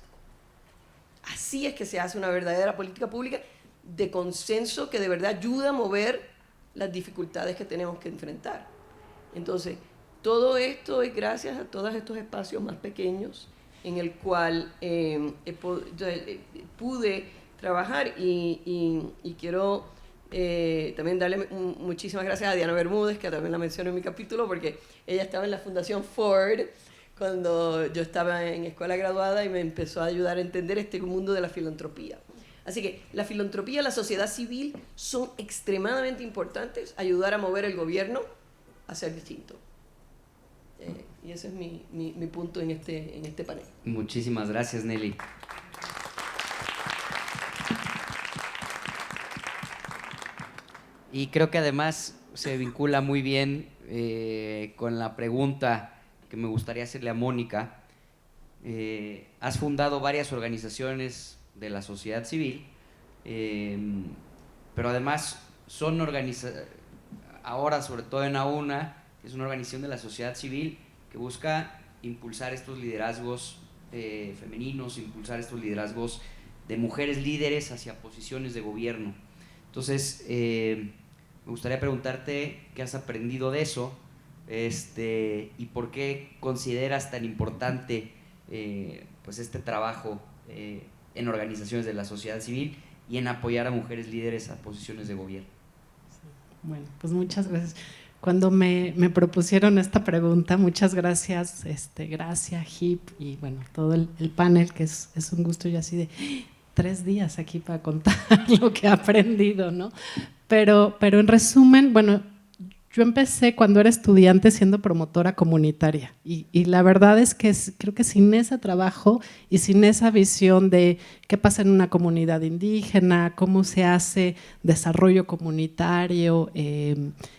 Speaker 6: Así es que se hace una verdadera política pública de consenso que de verdad ayuda a mover las dificultades que tenemos que enfrentar. Entonces, todo esto es gracias a todos estos espacios más pequeños en el cual pude trabajar y quiero también darle muchísimas gracias a Diana Bermúdez, que también la menciono en mi capítulo, porque ella estaba en la Fundación Ford cuando yo estaba en escuela graduada y me empezó a ayudar a entender este mundo de la filantropía. Así que la filantropía, la sociedad civil son extremadamente importantes, ayudar a mover el gobierno a ser distinto. Y ese es mi punto en este panel.
Speaker 3: Muchísimas gracias, Nelly. Y creo que además se vincula muy bien con la pregunta que me gustaría hacerle a Mónica. Has fundado varias organizaciones de la sociedad civil, pero además son ahora, sobre todo en AUNA, que es una organización de la sociedad civil que busca impulsar estos liderazgos femeninos, impulsar estos liderazgos de mujeres líderes hacia posiciones de gobierno. Entonces, me gustaría preguntarte qué has aprendido de eso, y por qué consideras tan importante pues este trabajo en organizaciones de la sociedad civil y en apoyar a mujeres líderes a posiciones de gobierno.
Speaker 7: Bueno, pues muchas gracias. Cuando me propusieron esta pregunta, muchas gracias, Gracia, HIP y bueno, todo el panel, que es un gusto. Yo así de 3 días aquí para contar lo que he aprendido, ¿no? Pero en resumen, bueno, yo empecé cuando era estudiante siendo promotora comunitaria y la verdad es que creo que sin ese trabajo y sin esa visión de qué pasa en una comunidad indígena, cómo se hace desarrollo comunitario,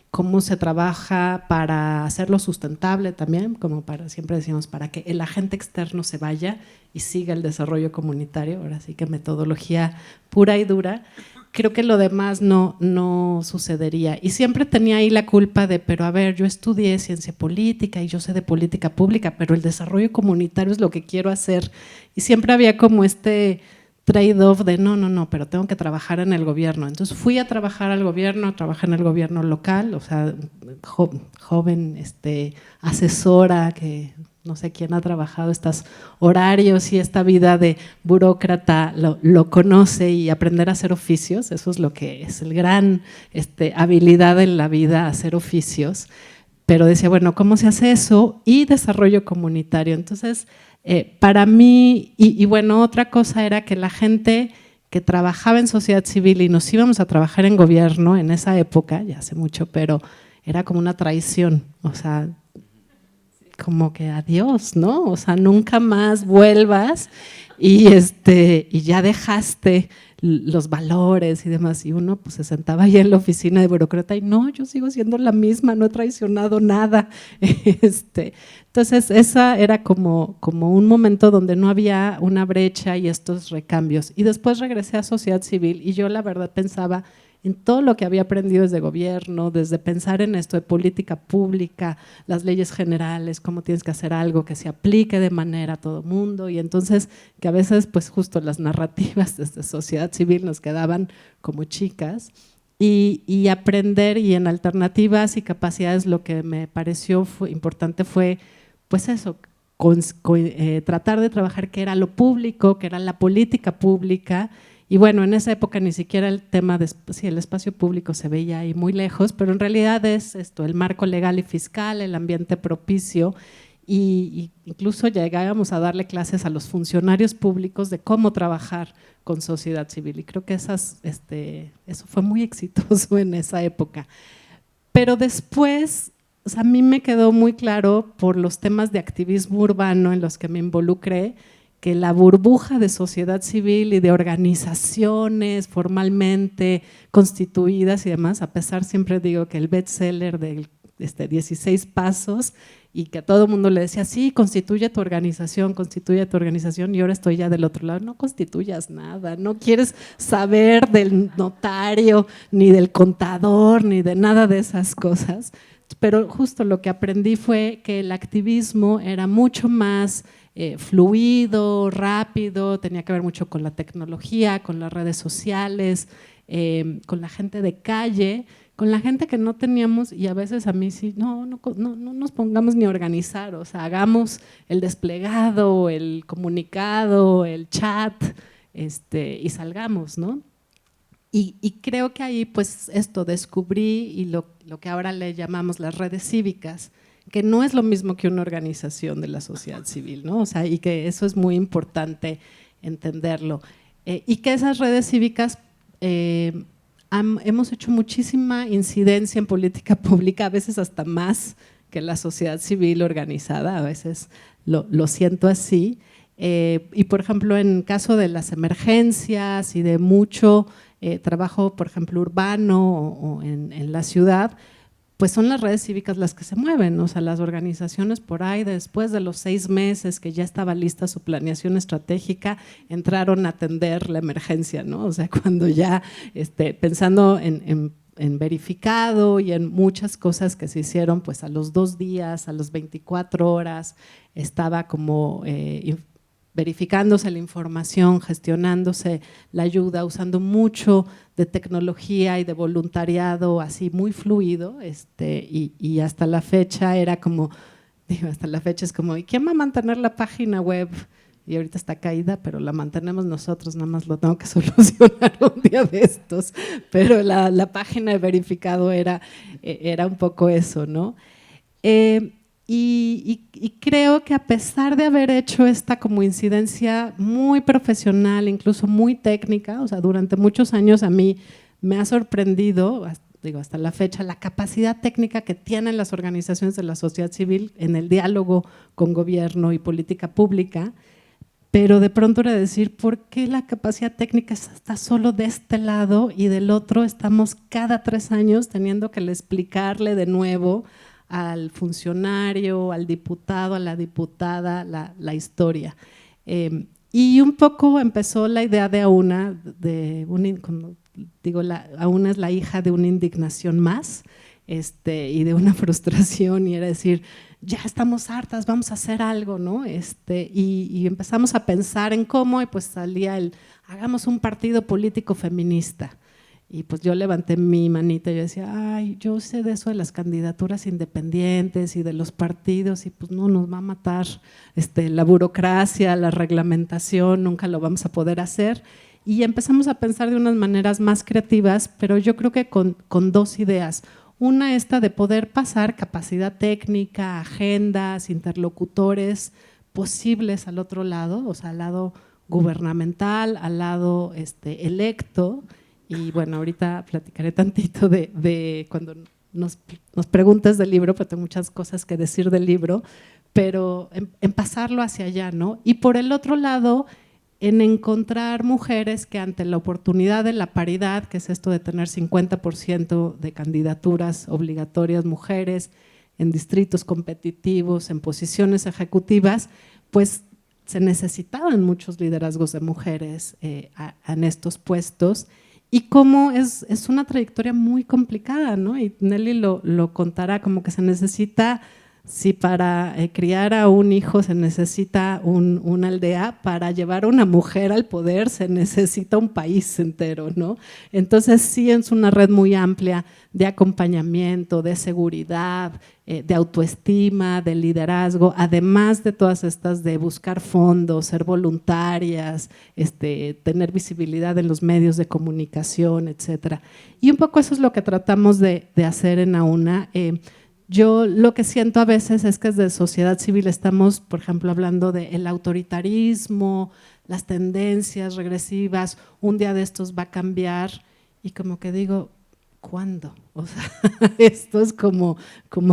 Speaker 7: cómo se trabaja para hacerlo sustentable también, como siempre decimos, para que el agente externo se vaya y siga el desarrollo comunitario, ahora sí que metodología pura y dura. Creo que lo demás no sucedería. Y siempre tenía ahí la culpa de, pero a ver, yo estudié ciencia política y yo sé de política pública, pero el desarrollo comunitario es lo que quiero hacer. Y siempre había como este trade-off de no, pero tengo que trabajar en el gobierno. Entonces fui a trabajar al gobierno, trabajé en el gobierno local, o sea, joven asesora que no sé quién ha trabajado estos horarios y esta vida de burócrata lo conoce, y aprender a hacer oficios, eso es lo que es el gran habilidad en la vida, hacer oficios. Pero decía, bueno, ¿cómo se hace eso? Y desarrollo comunitario. Entonces, para mí, y bueno, otra cosa era que la gente que trabajaba en sociedad civil y nos íbamos a trabajar en gobierno en esa época, ya hace mucho, pero era como una traición, o sea, como que adiós, ¿no? O sea, nunca más vuelvas y ya dejaste los valores y demás. Y uno pues se sentaba ahí en la oficina de burócrata y no, yo sigo siendo la misma, no he traicionado nada. Entonces, esa era como un momento donde no había una brecha y estos recambios. Y después regresé a sociedad civil y yo la verdad pensaba en todo lo que había aprendido desde gobierno, desde pensar en esto de política pública, las leyes generales, cómo tienes que hacer algo que se aplique de manera a todo mundo, y entonces que a veces pues justo las narrativas desde sociedad civil nos quedaban como chicas, y aprender, y en alternativas y capacidades lo que me pareció importante fue pues eso, tratar de trabajar qué era lo público, qué era la política pública. Y bueno, en esa época ni siquiera el tema el espacio público se veía ahí muy lejos, pero en realidad es esto, el marco legal y fiscal, el ambiente propicio, y incluso llegábamos a darle clases a los funcionarios públicos de cómo trabajar con sociedad civil, y creo que eso fue muy exitoso en esa época. Pero después, o sea, a mí me quedó muy claro por los temas de activismo urbano en los que me involucré, que la burbuja de sociedad civil y de organizaciones formalmente constituidas y demás, a pesar, siempre digo que el bestseller de 16 pasos, y que a todo el mundo le decía, sí, constituye tu organización, y ahora estoy ya del otro lado, no constituyas nada, no quieres saber del notario, ni del contador, ni de nada de esas cosas. Pero justo lo que aprendí fue que el activismo era mucho más fluido, rápido, tenía que ver mucho con la tecnología, con las redes sociales, con la gente de calle, con la gente que no teníamos, y a veces a mí sí, no nos pongamos ni a organizar, o sea, hagamos el desplegado, el comunicado, el chat, y salgamos, ¿no? Y creo que ahí pues descubrí, y lo que ahora le llamamos las redes cívicas, que no es lo mismo que una organización de la sociedad civil, ¿no? O sea, y que eso es muy importante entenderlo. y que esas redes cívicas hemos hecho muchísima incidencia en política pública, a veces hasta más que la sociedad civil organizada, a veces lo siento así. Y por ejemplo, en caso de las emergencias y de mucho trabajo, por ejemplo, urbano o en la ciudad, pues son las redes cívicas las que se mueven, o sea, las organizaciones por ahí, después de los 6 meses que ya estaba lista su planeación estratégica, entraron a atender la emergencia, ¿no? O sea, cuando ya, pensando en verificado y en muchas cosas que se hicieron, pues a los 2 días, a las 24 horas, estaba como verificándose la información, gestionándose la ayuda, usando mucho de tecnología y de voluntariado, así muy fluido, y hasta la fecha era como, digo, hasta la fecha es como, ¿y quién va a mantener la página web? Y ahorita está caída, pero la mantenemos nosotros, nada más lo tengo que solucionar un día de estos, pero la página de verificado era un poco eso, ¿no? Y creo que a pesar de haber hecho esta como incidencia muy profesional, incluso muy técnica, o sea, durante muchos años a mí me ha sorprendido, digo, hasta la fecha, la capacidad técnica que tienen las organizaciones de la sociedad civil en el diálogo con gobierno y política pública, pero de pronto era decir, ¿por qué la capacidad técnica está solo de este lado y del otro estamos cada 3 años teniendo que explicarle de nuevo al funcionario, al diputado, a la diputada, la historia? Y un poco empezó la idea de Aúna, como digo, Aúna es la hija de una indignación más, y de una frustración, y era decir, ya estamos hartas, vamos a hacer algo, ¿no? Y empezamos a pensar en cómo, y pues salía hagamos un partido político feminista. Y pues yo levanté mi manita y yo decía, ay, yo sé de eso de las candidaturas independientes y de los partidos, y pues no, nos va a matar la burocracia, la reglamentación, nunca lo vamos a poder hacer. Y empezamos a pensar de unas maneras más creativas, pero yo creo que con 2 ideas. Una, esta de poder pasar capacidad técnica, agendas, interlocutores posibles al otro lado, o sea, al lado gubernamental, al lado electo. Y bueno, ahorita platicaré tantito de cuando nos preguntas del libro, porque tengo muchas cosas que decir del libro, pero en pasarlo hacia allá, ¿no? Y por el otro lado, en encontrar mujeres que ante la oportunidad de la paridad, que es esto de tener 50% de candidaturas obligatorias mujeres en distritos competitivos, en posiciones ejecutivas, pues se necesitaban muchos liderazgos de mujeres en estos puestos. Y cómo es una trayectoria muy complicada, ¿no? Y Nelly lo contará, como que se necesita, si para criar a un hijo se necesita una aldea, para llevar a una mujer al poder se necesita un país entero, ¿no? Entonces sí es una red muy amplia de acompañamiento, de seguridad, de autoestima, de liderazgo, además de todas estas de buscar fondos, ser voluntarias, tener visibilidad en los medios de comunicación, etcétera. Y un poco eso es lo que tratamos de hacer en Aúna. Yo lo que siento a veces es que desde sociedad civil estamos, por ejemplo, hablando del autoritarismo, las tendencias regresivas, un día de estos va a cambiar, y como que digo, ¿cuándo? O sea, esto es como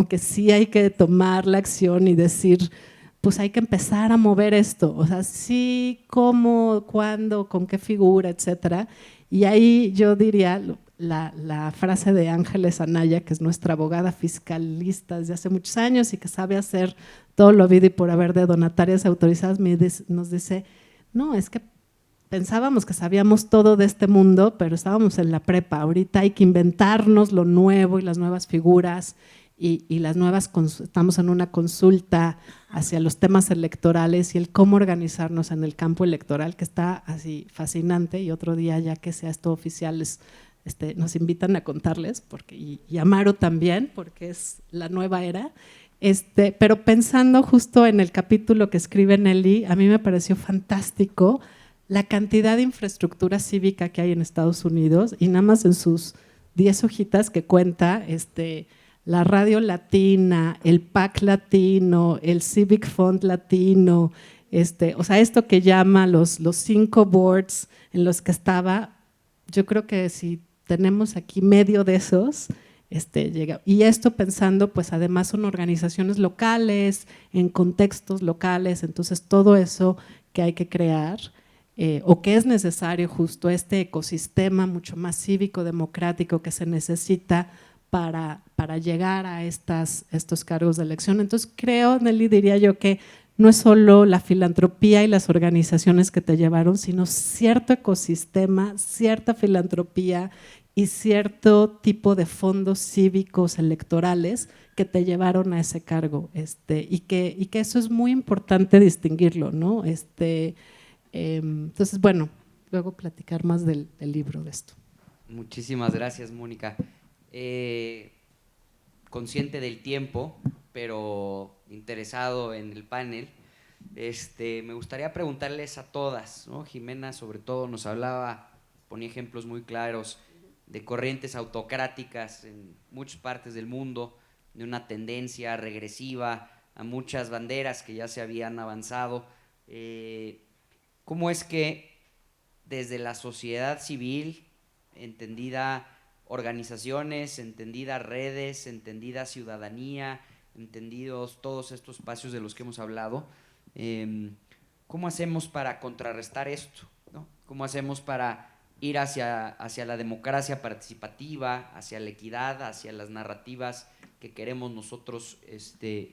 Speaker 7: que sí hay que tomar la acción y decir, pues hay que empezar a mover esto, o sea, sí, cómo, cuándo, con qué figura, etcétera. Y ahí yo diría la frase de Ángeles Anaya, que es nuestra abogada fiscalista desde hace muchos años y que sabe hacer todo lo habido y por haber de donatarias autorizadas, nos dice, no, es que pensábamos que sabíamos todo de este mundo, pero estábamos en la prepa, ahorita hay que inventarnos lo nuevo y las nuevas figuras y las nuevas, estamos en una consulta hacia los temas electorales y el cómo organizarnos en el campo electoral, que está así fascinante, y otro día ya que sea esto oficial nos invitan a contarles, y Amaro también, porque es la nueva era. Pero pensando justo en el capítulo que escribe Nelly, a mí me pareció fantástico la cantidad de infraestructura cívica que hay en Estados Unidos, y nada más en sus 10 hojitas que cuenta, la Radio Latina, el PAC Latino, el Civic Fund Latino, O sea, esto que llama los 5 boards en los que estaba, yo creo que si tenemos aquí medio de esos, llega. Y esto pensando, pues además son organizaciones locales, en contextos locales, entonces todo eso que hay que crear, o que es necesario justo este ecosistema mucho más cívico, democrático que se necesita para llegar a estos cargos de elección. Entonces creo, Nelly, diría yo que no es solo la filantropía y las organizaciones que te llevaron, sino cierto ecosistema, cierta filantropía y cierto tipo de fondos cívicos electorales que te llevaron a ese cargo, y que eso es muy importante distinguirlo, ¿no? Entonces, bueno, luego platicar más del libro de esto.
Speaker 3: Muchísimas gracias, Mónica. Consciente del tiempo, pero interesado en el panel, me gustaría preguntarles a todas, ¿no? Jimena sobre todo nos hablaba, ponía ejemplos muy claros de corrientes autocráticas en muchas partes del mundo, de una tendencia regresiva a muchas banderas que ya se habían avanzado. ¿Cómo es que desde la sociedad civil, entendida organizaciones, entendidas redes, entendida ciudadanía, entendidos todos estos espacios de los que hemos hablado, ¿cómo hacemos para contrarrestar esto, ¿no? ¿Cómo hacemos para ir hacia la democracia participativa, hacia la equidad, hacia las narrativas que queremos nosotros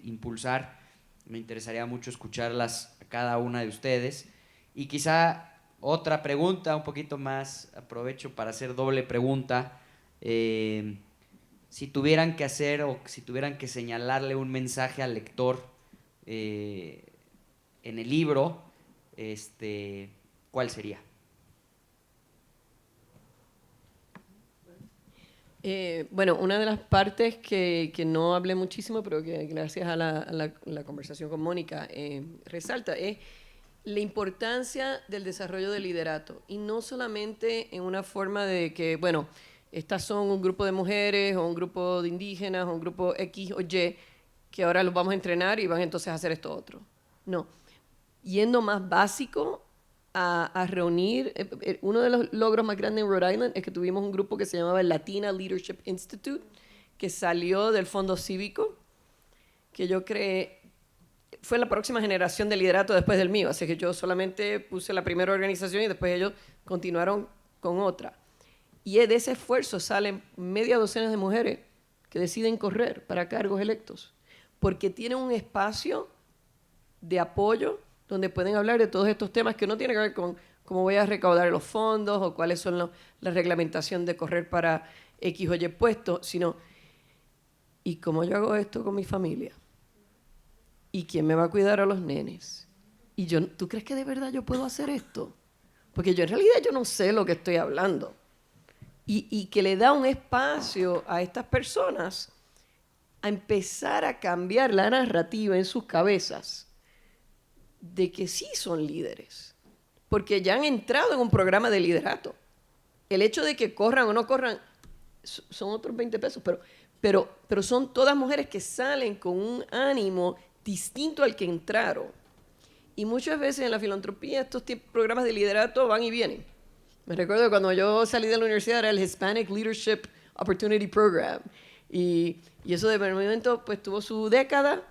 Speaker 3: impulsar? Me interesaría mucho escucharlas a cada una de ustedes. Y quizá otra pregunta, un poquito más, aprovecho para hacer doble pregunta. Si tuvieran que hacer o si tuvieran que señalarle un mensaje al lector en el libro, ¿cuál sería?
Speaker 6: Bueno, una de las partes que no hablé muchísimo, pero que gracias a la conversación con Mónica resalta, es la importancia del desarrollo del liderato. Y no solamente en una forma de que, bueno, estas son un grupo de mujeres o un grupo de indígenas o un grupo X o Y que ahora los vamos a entrenar y van entonces a hacer esto otro. No, yendo más básico a reunir, uno de los logros más grandes en Rhode Island es que tuvimos un grupo que se llamaba el Latina Leadership Institute, que salió del Fondo Cívico, que yo creé, fue la próxima generación de liderato después del mío, así que yo solamente puse la primera organización y después ellos continuaron con otra. Y de ese esfuerzo salen media docena de mujeres que deciden correr para cargos electos, porque tienen un espacio de apoyo donde pueden hablar de todos estos temas que no tienen que ver con cómo voy a recaudar los fondos o cuáles son la reglamentación de correr para X o Y puesto, sino ¿y cómo yo hago esto con mi familia? ¿Y quién me va a cuidar a los nenes? ¿Y tú crees que de verdad yo puedo hacer esto? Porque yo en realidad yo no sé lo que estoy hablando. Y que le da un espacio a estas personas a empezar a cambiar la narrativa en sus cabezas de que sí son líderes, porque ya han entrado en un programa de liderato. El hecho de que corran o no corran son otros 20 pesos, pero son todas mujeres que salen con un ánimo distinto al que entraron. Y muchas veces en la filantropía estos programas de liderato van y vienen. Me recuerdo cuando yo salí de la universidad era el Hispanic Leadership Opportunity Program. Y eso de momento pues tuvo su década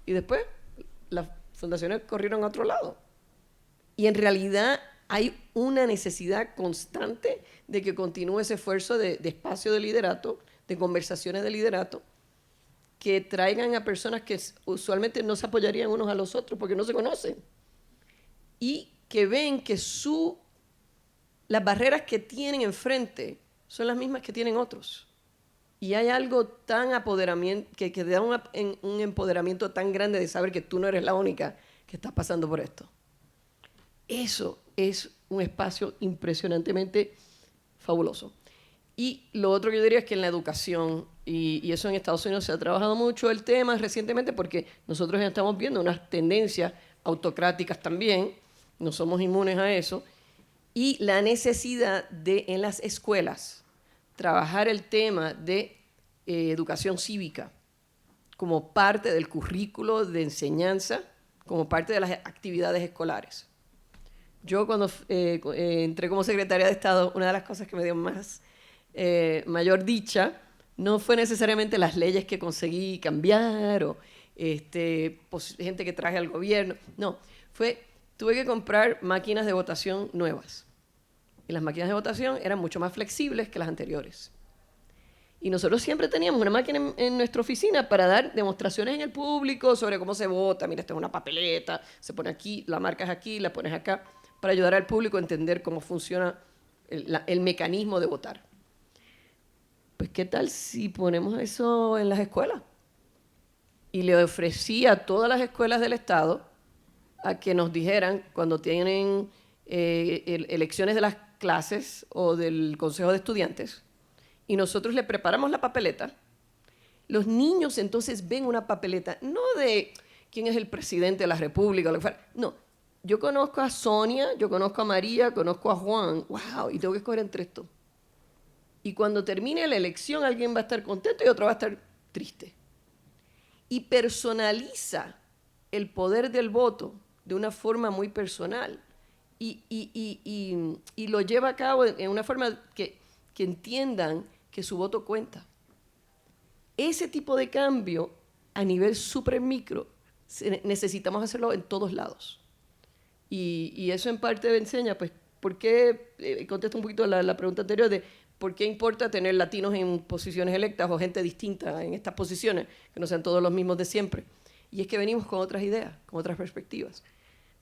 Speaker 6: y después las fundaciones corrieron a otro lado. Y en realidad hay una necesidad constante de que continúe ese esfuerzo de espacio de liderato, de conversaciones de liderato, que traigan a personas que usualmente no se apoyarían unos a los otros porque no se conocen. Y que ven que las barreras que tienen enfrente son las mismas que tienen otros. Y hay algo tan apoderamiento, que da un empoderamiento tan grande de saber que tú no eres la única que está pasando por esto. Eso es un espacio impresionantemente fabuloso. Y lo otro que yo diría es que en la educación, y eso en Estados Unidos se ha trabajado mucho el tema recientemente porque nosotros ya estamos viendo unas tendencias autocráticas también, no somos inmunes a eso, y la necesidad de en las escuelas trabajar el tema de educación cívica como parte del currículo de enseñanza como parte de las actividades escolares. Yo cuando entré como secretaria de Estado, una de las cosas que me dio más mayor dicha no fue necesariamente las leyes que conseguí cambiar o gente que traje al gobierno, no, tuve que comprar máquinas de votación nuevas. Y las máquinas de votación eran mucho más flexibles que las anteriores. Y nosotros siempre teníamos una máquina en nuestra oficina para dar demostraciones en el público sobre cómo se vota. Mira, esta es una papeleta, se pone aquí, la marcas aquí, la pones acá, para ayudar al público a entender cómo funciona el mecanismo de votar. Pues, ¿qué tal si ponemos eso en las escuelas? Y le ofrecí a todas las escuelas del Estado a que nos dijeran, cuando tienen elecciones de las clases o del Consejo de Estudiantes, y nosotros le preparamos la papeleta, los niños entonces ven una papeleta, no de quién es el presidente de la República, o lo que fuera, no. Yo conozco a Sonia, yo conozco a María, conozco a Juan, wow, y tengo que escoger entre esto. Y cuando termine la elección, alguien va a estar contento y otro va a estar triste. Y personaliza el poder del voto de una forma muy personal. Y lo lleva a cabo en una forma que entiendan que su voto cuenta. Ese tipo de cambio a nivel súper micro necesitamos hacerlo en todos lados. Y eso en parte enseña, pues, ¿por qué? Contesto un poquito la pregunta anterior de ¿por qué importa tener latinos en posiciones electas o gente distinta en estas posiciones, que no sean todos los mismos de siempre? Y es que venimos con otras ideas, con otras perspectivas.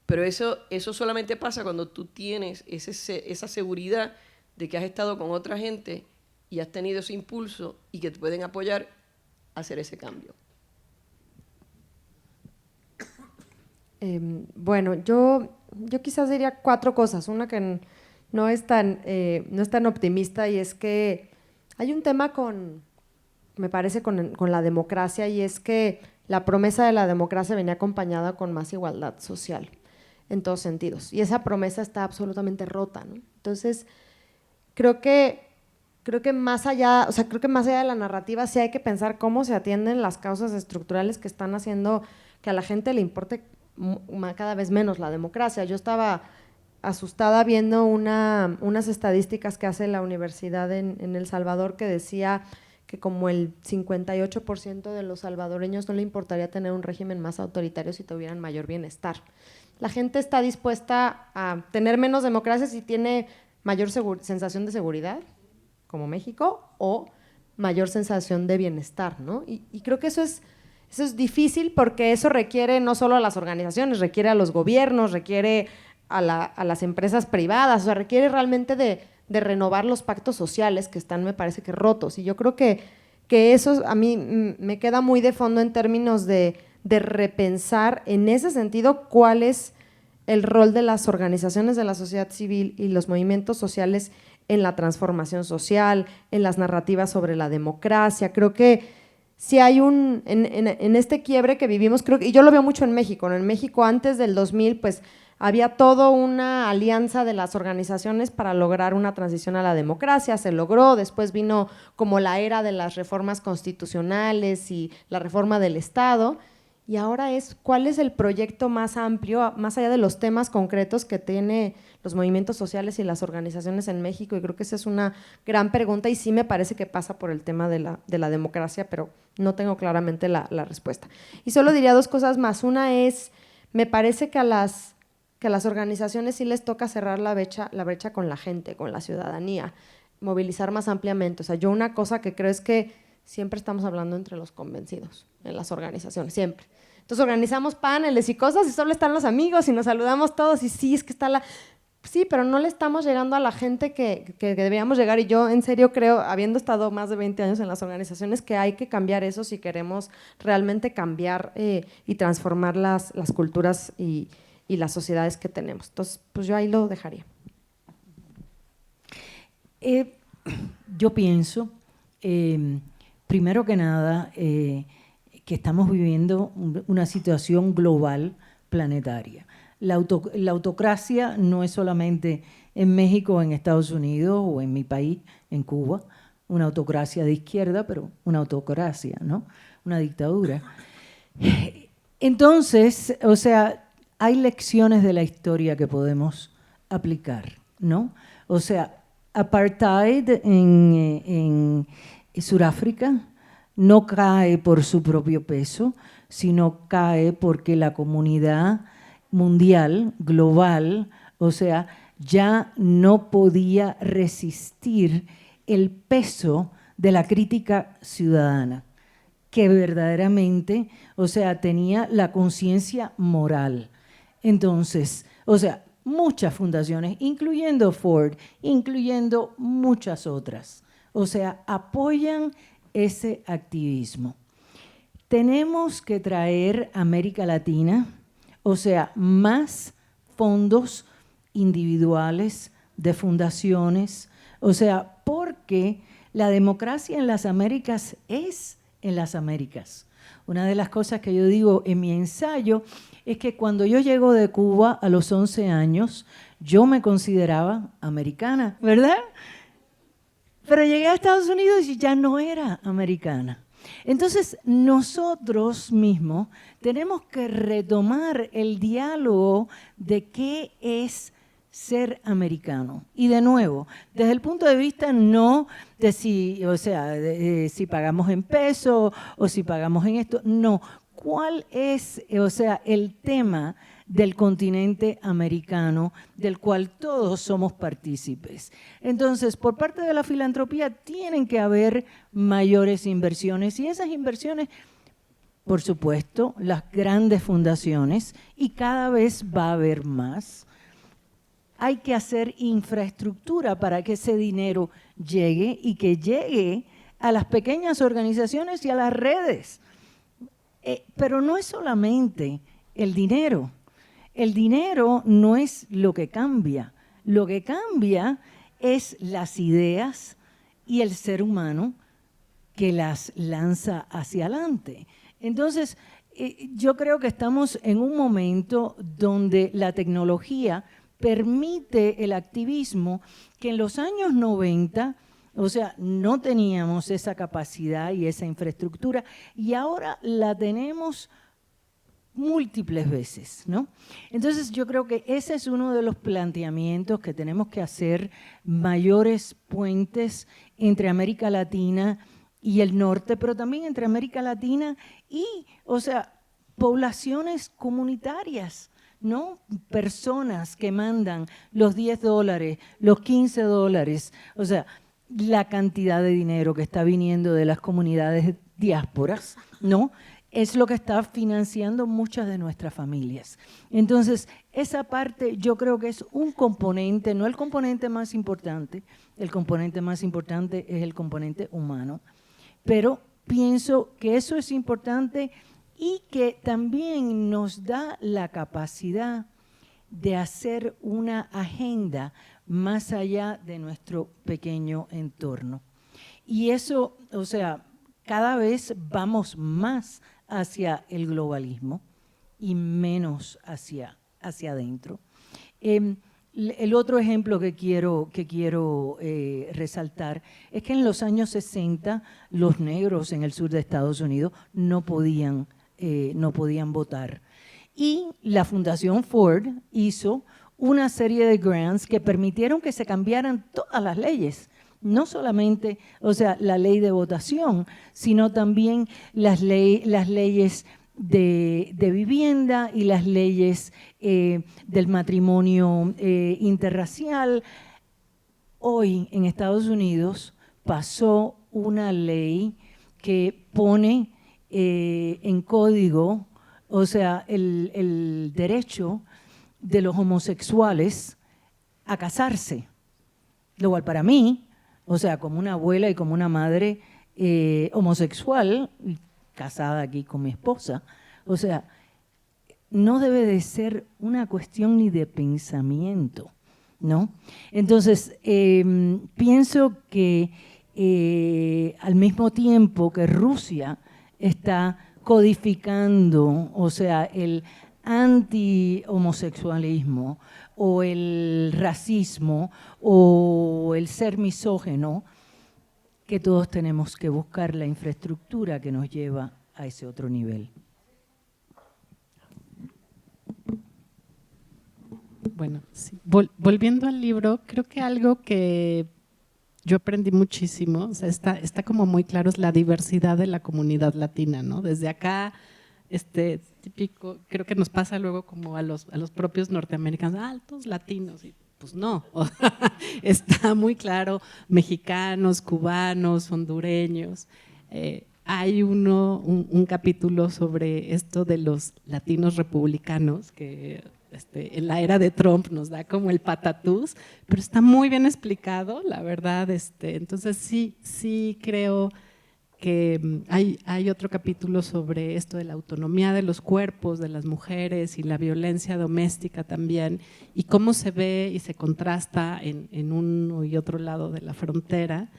Speaker 6: Pero eso solamente pasa cuando tú tienes esa seguridad de que has estado con otra gente y has tenido ese impulso y que te pueden apoyar a hacer ese cambio.
Speaker 5: Bueno, yo quizás diría 4 cosas. Una que no es tan optimista, y es que hay un tema me parece, con la democracia, y es que la promesa de la democracia venía acompañada con más igualdad social en todos sentidos, y esa promesa está absolutamente rota, ¿no? Entonces, creo que más allá, creo que más allá de la narrativa sí hay que pensar cómo se atienden las causas estructurales que están haciendo que a la gente le importe cada vez menos la democracia. Yo estaba asustada viendo unas estadísticas que hace la universidad en El Salvador, que decía que como el 58% de los salvadoreños no le importaría tener un régimen más autoritario si tuvieran mayor bienestar. La gente está dispuesta a tener menos democracia si tiene mayor sensación de seguridad, como México, o mayor sensación de bienestar, ¿no? Y creo que eso es difícil, porque eso requiere no solo a las organizaciones, requiere a los gobiernos, requiere a las empresas privadas, requiere realmente de renovar los pactos sociales que están, me parece que, rotos. Y yo creo que eso a mí me queda muy de fondo en términos de repensar en ese sentido cuál es el rol de las organizaciones de la sociedad civil y los movimientos sociales en la transformación social, en las narrativas sobre la democracia. Creo que si hay en este quiebre que vivimos, y yo lo veo mucho en México, ¿no? En México antes del 2000, pues había toda una alianza de las organizaciones para lograr una transición a la democracia, se logró, después vino como la era de las reformas constitucionales y la reforma del Estado, y ahora ¿cuál es el proyecto más amplio, más allá de los temas concretos que tiene los movimientos sociales y las organizaciones en México? Y creo que esa es una gran pregunta, y sí me parece que pasa por el tema de la democracia, pero no tengo claramente la respuesta. Y solo diría 2 cosas más. Una es, me parece que a las organizaciones sí les toca cerrar la brecha con la gente, con la ciudadanía, movilizar más ampliamente. O sea, yo una cosa que creo es que siempre estamos hablando entre los convencidos en las organizaciones, siempre. Entonces organizamos paneles y cosas y solo están los amigos y nos saludamos todos y sí, es que está Sí, pero no le estamos llegando a la gente que deberíamos llegar, y yo en serio creo, habiendo estado más de 20 años en las organizaciones, que hay que cambiar eso si queremos realmente cambiar y transformar las culturas y las sociedades que tenemos. Entonces, pues yo ahí lo dejaría.
Speaker 4: Yo pienso, primero que nada, que estamos viviendo una situación global planetaria. La autocracia no es solamente en México o en Estados Unidos o en mi país, en Cuba, una autocracia de izquierda, pero una autocracia, ¿no? Una dictadura. Entonces, o sea, hay lecciones de la historia que podemos aplicar, ¿no? O sea, apartheid en Sudáfrica no cae por su propio peso, sino cae porque la comunidad mundial, global, o sea, ya no podía resistir el peso de la crítica ciudadana, que verdaderamente, o sea, tenía la conciencia moral. Entonces, o sea, muchas fundaciones, incluyendo Ford, incluyendo muchas otras, o sea, apoyan ese activismo. Tenemos que traer a América Latina, o sea, más fondos individuales de fundaciones, o sea, porque la democracia en las Américas es en las Américas. Una de las cosas que yo digo en mi ensayo es que cuando yo llego de Cuba a los 11 años, yo me consideraba americana, ¿verdad? Pero llegué a Estados Unidos y ya no era americana. Entonces, nosotros mismos tenemos que retomar el diálogo de qué es ser americano. Y de nuevo, desde el punto de vista no de si, o sea, de si pagamos en peso o si pagamos en esto, no. ¿Cuál es, o sea, el tema del continente americano del cual todos somos partícipes? Entonces, por parte de la filantropía tienen que haber mayores inversiones y esas inversiones, por supuesto, las grandes fundaciones y cada vez va a haber más. Hay que hacer infraestructura para que ese dinero llegue y que llegue a las pequeñas organizaciones y a las redes. Pero no es solamente el dinero. El dinero no es lo que cambia. Lo que cambia es las ideas y el ser humano que las lanza hacia adelante. Entonces, yo creo que estamos en un momento donde la tecnología permite el activismo que en los años 90, o sea, no teníamos esa capacidad y esa infraestructura y ahora la tenemos múltiples veces, ¿no? Entonces yo creo que ese es uno de los planteamientos que tenemos que hacer, mayores puentes entre América Latina y el norte, pero también entre América Latina y, o sea, poblaciones comunitarias, ¿no? Personas que mandan los $10, los $15, o sea, la cantidad de dinero que está viniendo de las comunidades diásporas, ¿no? Es lo que está financiando muchas de nuestras familias. Entonces, esa parte yo creo que es un componente, no el componente más importante, el componente más importante es el componente humano, pero pienso que eso es importante y que también nos da la capacidad de hacer una agenda más allá de nuestro pequeño entorno. Y eso, o sea, cada vez vamos más hacia el globalismo y menos hacia adentro. El otro ejemplo que quiero resaltar es que en los años 60 los negros en el sur de Estados Unidos no podían votar. Y la Fundación Ford hizo una serie de grants que permitieron que se cambiaran todas las leyes. No solamente, o sea, la ley de votación, sino también las leyes de vivienda y las leyes del matrimonio interracial. Hoy en Estados Unidos pasó una ley que pone en código, o sea, el derecho de los homosexuales a casarse. Lo cual para mí, o sea, como una abuela y como una madre homosexual, casada aquí con mi esposa, o sea, no debe de ser una cuestión ni de pensamiento, ¿no? Entonces, pienso que al mismo tiempo que Rusia está codificando, o sea, el anti-homosexualismo o el racismo o el ser misógeno, que todos tenemos que buscar la infraestructura que nos lleva a ese otro nivel.
Speaker 7: bueno, sí. Volviendo al libro, creo que algo que yo aprendí muchísimo, o sea, está como muy claro, es la diversidad de la comunidad latina, ¿no? Desde acá, típico, creo que nos pasa luego como a los propios norteamericanos, altos latinos, y pues no, está muy claro, mexicanos, cubanos, hondureños. Hay un capítulo sobre esto de los latinos republicanos, que en la era de Trump nos da como el patatús, pero está muy bien explicado, la verdad. Entonces sí creo que hay otro capítulo sobre esto de la autonomía de los cuerpos de las mujeres y la violencia doméstica también, y cómo se ve y se contrasta en uno y otro lado de la frontera.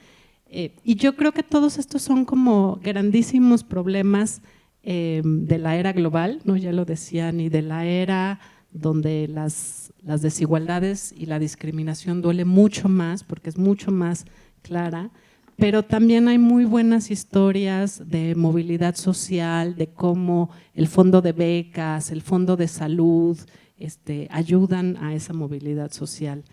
Speaker 7: Y yo creo que todos estos son como grandísimos problemas de la era global, ¿no? Ya lo decían, y de la era donde las desigualdades y la discriminación duele mucho más, porque es mucho más clara, pero también hay muy buenas historias de movilidad social, de cómo el fondo de becas, el fondo de salud, ayudan a esa movilidad social.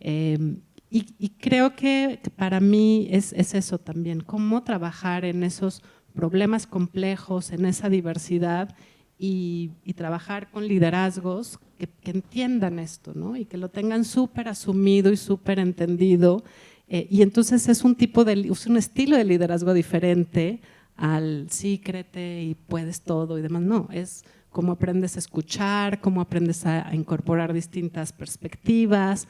Speaker 7: Y creo que para mí es eso también, cómo trabajar en esos problemas complejos, en esa diversidad y trabajar con liderazgos que entiendan esto, ¿no? Y que lo tengan súper asumido y súper entendido. Y entonces es un estilo de liderazgo diferente al sí, créete y puedes todo y demás. No, es cómo aprendes a escuchar, cómo aprendes a incorporar distintas perspectivas,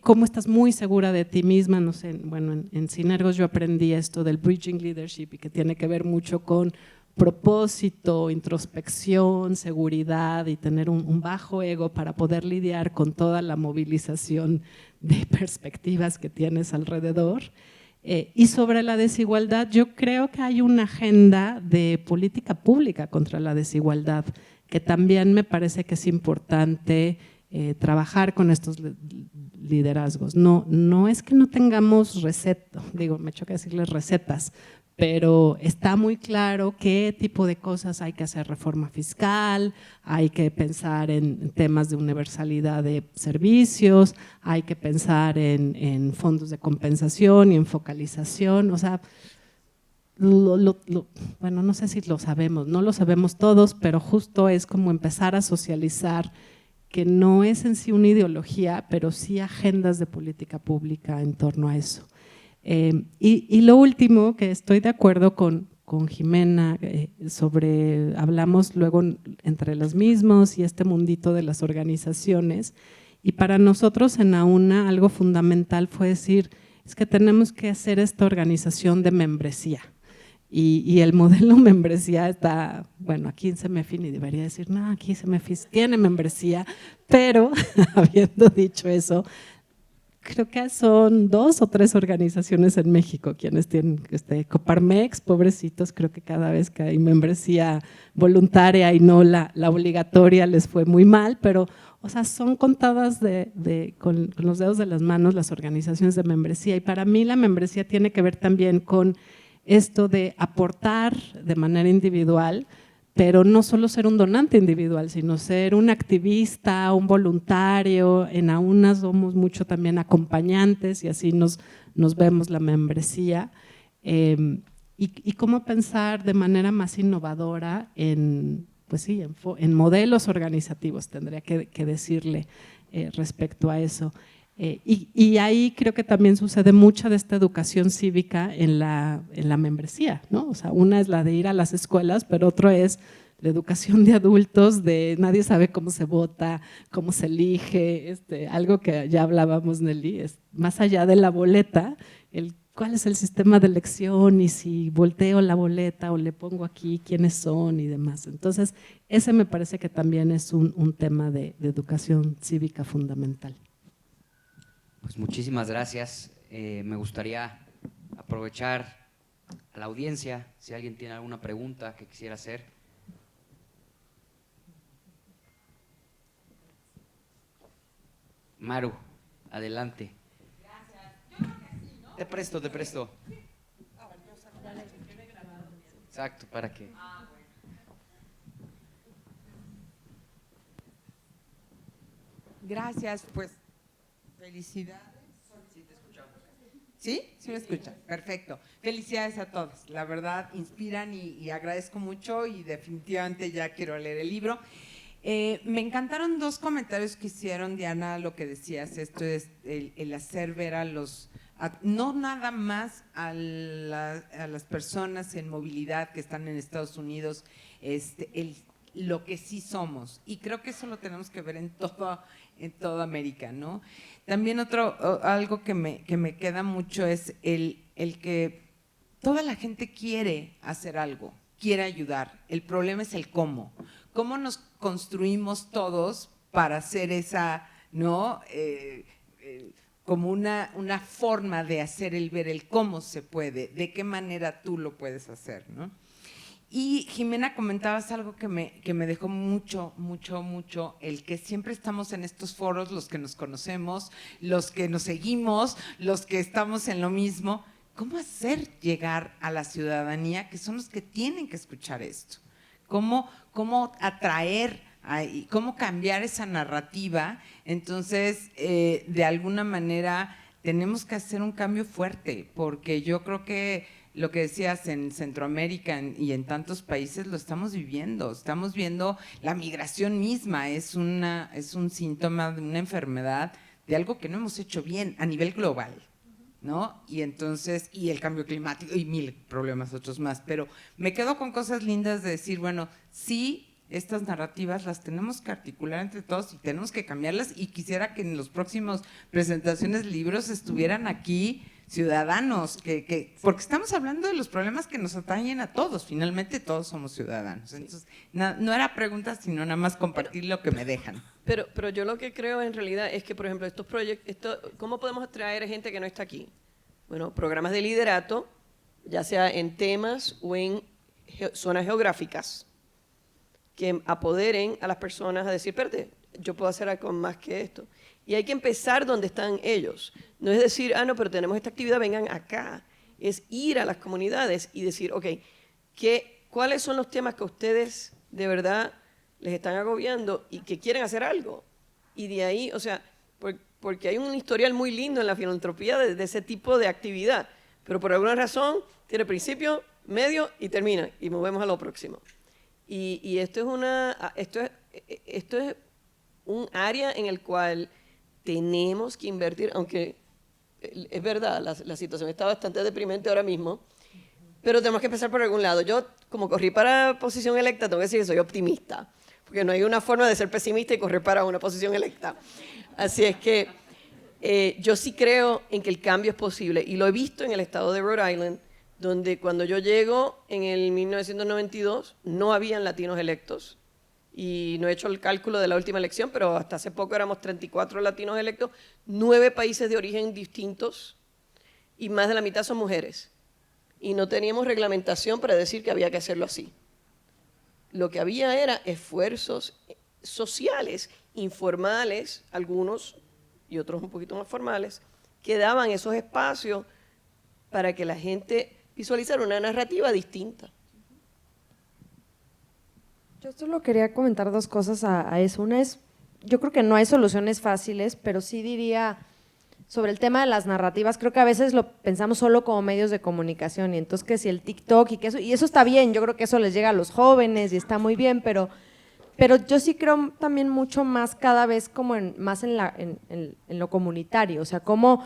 Speaker 7: cómo estás muy segura de ti misma. No sé, bueno, en Synergos yo aprendí esto del Bridging Leadership y que tiene que ver mucho con propósito, introspección, seguridad y tener un bajo ego para poder lidiar con toda la movilización de perspectivas que tienes alrededor. Y sobre la desigualdad, yo creo que hay una agenda de política pública contra la desigualdad, que también me parece que es importante trabajar con estos liderazgos. No es que no tengamos recetas, me choca decirles recetas, pero está muy claro qué tipo de cosas hay que hacer: reforma fiscal, hay que pensar en temas de universalidad de servicios, hay que pensar en fondos de compensación y en focalización. O sea, bueno, no sé si lo sabemos, no lo sabemos todos, pero justo es como empezar a socializar que no es en sí una ideología, pero sí agendas de política pública en torno a eso. Y lo último, que estoy de acuerdo con Jimena, hablamos luego entre los mismos y este mundito de las organizaciones, y para nosotros en AUNA algo fundamental fue decir, es que tenemos que hacer esta organización de membresía. Y el modelo membresía está, bueno, aquí en CEMEFI ni debería decir, no, aquí CEMEFI tiene membresía, pero habiendo dicho eso, creo que son 2 o 3 organizaciones en México quienes tienen Coparmex, pobrecitos, creo que cada vez que hay membresía voluntaria y no la obligatoria les fue muy mal, pero o sea, son contadas con los dedos de las manos las organizaciones de membresía. Y para mí la membresía tiene que ver también con esto de aportar de manera individual, pero no solo ser un donante individual, sino ser un activista, un voluntario. En AUNA somos mucho también acompañantes y así nos vemos la membresía. Y cómo pensar de manera más innovadora en modelos organizativos, tendría que decirle respecto a eso. Y ahí creo que también sucede mucha de esta educación cívica en la membresía, ¿no? O sea, una es la de ir a las escuelas, pero otro es la educación de adultos, de nadie sabe cómo se vota, cómo se elige, algo que ya hablábamos, Nelly, es más allá de la boleta, cuál es el sistema de elección y si volteo la boleta o le pongo aquí quiénes son y demás. Entonces, ese me parece que también es un tema de educación cívica fundamental.
Speaker 3: Pues muchísimas gracias. Me gustaría aprovechar a la audiencia, si alguien tiene alguna pregunta que quisiera hacer. Maru, adelante. Gracias. Yo creo que sí, ¿no? Te presto. Exacto, ¿para qué?
Speaker 8: Gracias, pues felicidades. ¿Sí te escuchamos? ¿Sí? ¿Sí me escuchan? Perfecto. Felicidades a todos. La verdad, inspiran y agradezco mucho y definitivamente ya quiero leer el libro. Me encantaron dos comentarios que hicieron, Diana, lo que decías, esto es el hacer ver a los, no nada más a las personas en movilidad que están en Estados Unidos, lo que sí somos. Y creo que eso lo tenemos que ver en toda América, ¿no? También algo que me queda mucho es el que toda la gente quiere hacer algo, quiere ayudar. El problema es el cómo. ¿Cómo nos construimos todos para hacer esa, ¿no? Como una forma de hacer ver el cómo se puede, de qué manera tú lo puedes hacer, ¿no? Y Jimena, comentabas algo que me dejó mucho, el que siempre estamos en estos foros, los que nos conocemos, los que nos seguimos, los que estamos en lo mismo. ¿Cómo hacer llegar a la ciudadanía, que son los que tienen que escuchar esto? ¿Cómo atraer, cómo cambiar esa narrativa? Entonces, de alguna manera, tenemos que hacer un cambio fuerte, porque yo creo que lo que decías en Centroamérica y en tantos países lo estamos viviendo. Estamos viendo la migración misma, es un síntoma de una enfermedad, de algo que no hemos hecho bien a nivel global, ¿no? Y entonces, y el cambio climático y mil problemas otros más, pero me quedo con cosas lindas de decir, bueno, sí, estas narrativas las tenemos que articular entre todos y tenemos que cambiarlas, y quisiera que en los próximos presentaciones de libros estuvieran aquí ciudadanos, porque estamos hablando de los problemas que nos atañen a todos, finalmente todos somos ciudadanos. Entonces, no era pregunta, sino nada más compartir lo que me dejan.
Speaker 6: Pero yo lo que creo en realidad es que, por ejemplo, estos proyectos, ¿cómo podemos atraer a gente que no está aquí? Bueno, programas de liderato, ya sea en temas o en zonas geográficas, que apoderen a las personas a decir, espérate, yo puedo hacer algo más que esto. Y hay que empezar donde están ellos. No es decir, no, pero tenemos esta actividad, vengan acá. Es ir a las comunidades y decir, ok, ¿cuáles son los temas que ustedes de verdad les están agobiando y que quieren hacer algo? Y de ahí, o sea, porque hay un historial muy lindo en la filantropía de ese tipo de actividad, pero por alguna razón tiene principio, medio y termina, y movemos a lo próximo. Y esto es un área en el cual tenemos que invertir, aunque es verdad, la situación está bastante deprimente ahora mismo, pero tenemos que empezar por algún lado. Yo, como corrí para posición electa, tengo que decir que soy optimista, porque no hay una forma de ser pesimista y correr para una posición electa. Así es que yo sí creo en que el cambio es posible, y lo he visto en el estado de Rhode Island, donde cuando yo llego en el 1992 no habían latinos electos. Y no he hecho el cálculo de la última elección, pero hasta hace poco éramos 34 latinos electos, 9 países de origen distintos, y más de la mitad son mujeres. Y no teníamos reglamentación para decir que había que hacerlo así. Lo que había era esfuerzos sociales, informales, algunos y otros un poquito más formales, que daban esos espacios para que la gente visualizara una narrativa distinta.
Speaker 5: Yo solo quería comentar dos cosas a eso. Una es, yo creo que no hay soluciones fáciles, pero sí diría sobre el tema de las narrativas, creo que a veces lo pensamos solo como medios de comunicación, y entonces que si el TikTok y eso está bien, yo creo que eso les llega a los jóvenes y está muy bien, pero yo sí creo también mucho más cada vez como más en lo comunitario, o sea, cómo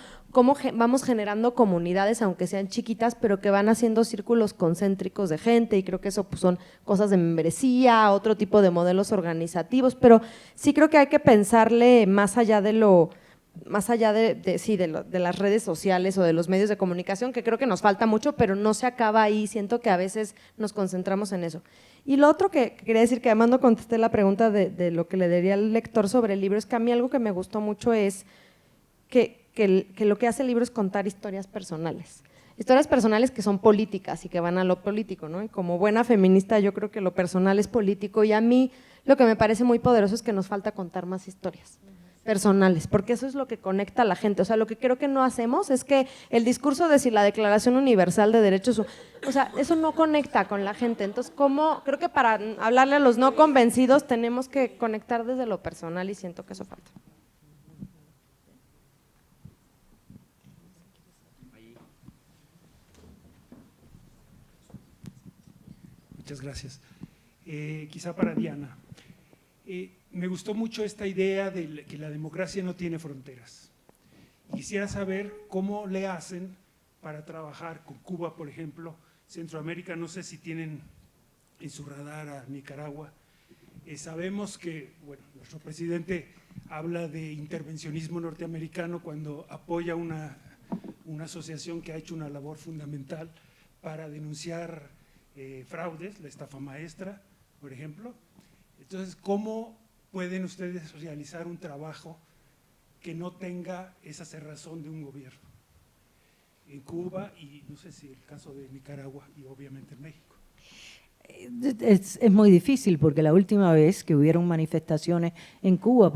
Speaker 5: vamos generando comunidades, aunque sean chiquitas, pero que van haciendo círculos concéntricos de gente, y creo que eso pues, son cosas de membresía, otro tipo de modelos organizativos, pero sí creo que hay que pensarle más allá de las redes sociales o de los medios de comunicación, que creo que nos falta mucho, pero no se acaba ahí, siento que a veces nos concentramos en eso. Y lo otro que quería decir, que además no contesté la pregunta de lo que le diría al lector sobre el libro, es que a mí algo que me gustó mucho es que lo que hace el libro es contar historias personales que son políticas y que van a lo político, ¿no? Y como buena feminista yo creo que lo personal es político, y a mí lo que me parece muy poderoso es que nos falta contar más historias personales, porque eso es lo que conecta a la gente. O sea, lo que creo que no hacemos es que el discurso de si la Declaración Universal de Derechos, o sea, eso no conecta con la gente. Entonces, creo que para hablarle a los no convencidos tenemos que conectar desde lo personal, y siento que eso falta.
Speaker 9: Muchas gracias. Quizá para Diana. Me gustó mucho esta idea de que la democracia no tiene fronteras. Quisiera saber cómo le hacen para trabajar con Cuba, por ejemplo, Centroamérica, no sé si tienen en su radar a Nicaragua. Sabemos que, bueno, nuestro presidente habla de intervencionismo norteamericano cuando apoya una asociación que ha hecho una labor fundamental para denunciar fraudes, la estafa maestra, por ejemplo. Entonces, ¿cómo pueden ustedes realizar un trabajo que no tenga esa cerrazón de un gobierno? En Cuba y no sé si el caso de Nicaragua y obviamente en México.
Speaker 4: Es muy difícil porque la última vez que hubieron manifestaciones en Cuba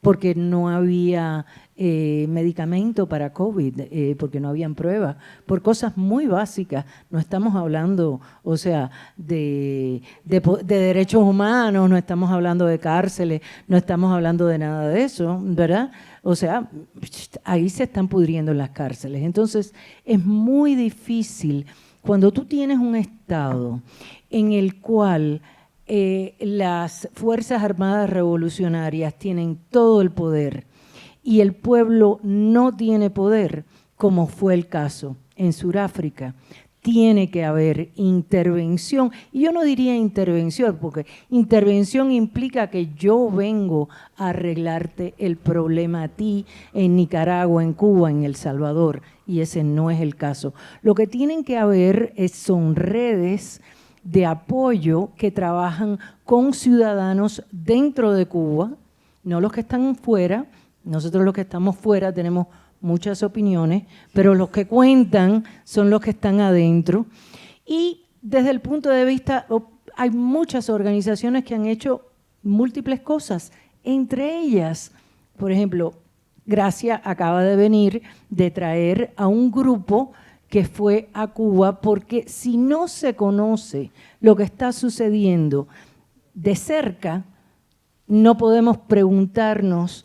Speaker 4: porque no había medicamento para COVID, porque no habían pruebas, por cosas muy básicas. No estamos hablando, o sea, de derechos humanos, no estamos hablando de cárceles, no estamos hablando de nada de eso, ¿verdad? O sea, ahí se están pudriendo las cárceles. Entonces, es muy difícil. Cuando tú tienes un Estado en el cual las Fuerzas Armadas Revolucionarias tienen todo el poder y el pueblo no tiene poder, como fue el caso en Sudáfrica, tiene que haber intervención. Y yo no diría intervención, porque intervención implica que yo vengo a arreglarte el problema a ti en Nicaragua, en Cuba, en El Salvador, y ese no es el caso. Lo que tienen que haber son redes de apoyo que trabajan con ciudadanos dentro de Cuba, no los que están fuera. Nosotros los que estamos fuera tenemos muchas opiniones, pero los que cuentan son los que están adentro. Y desde el punto de vista, hay muchas organizaciones que han hecho múltiples cosas, entre ellas, por ejemplo, Gracia acaba de venir de traer a un grupo que fue a Cuba, porque si no se conoce lo que está sucediendo de cerca, no podemos preguntarnos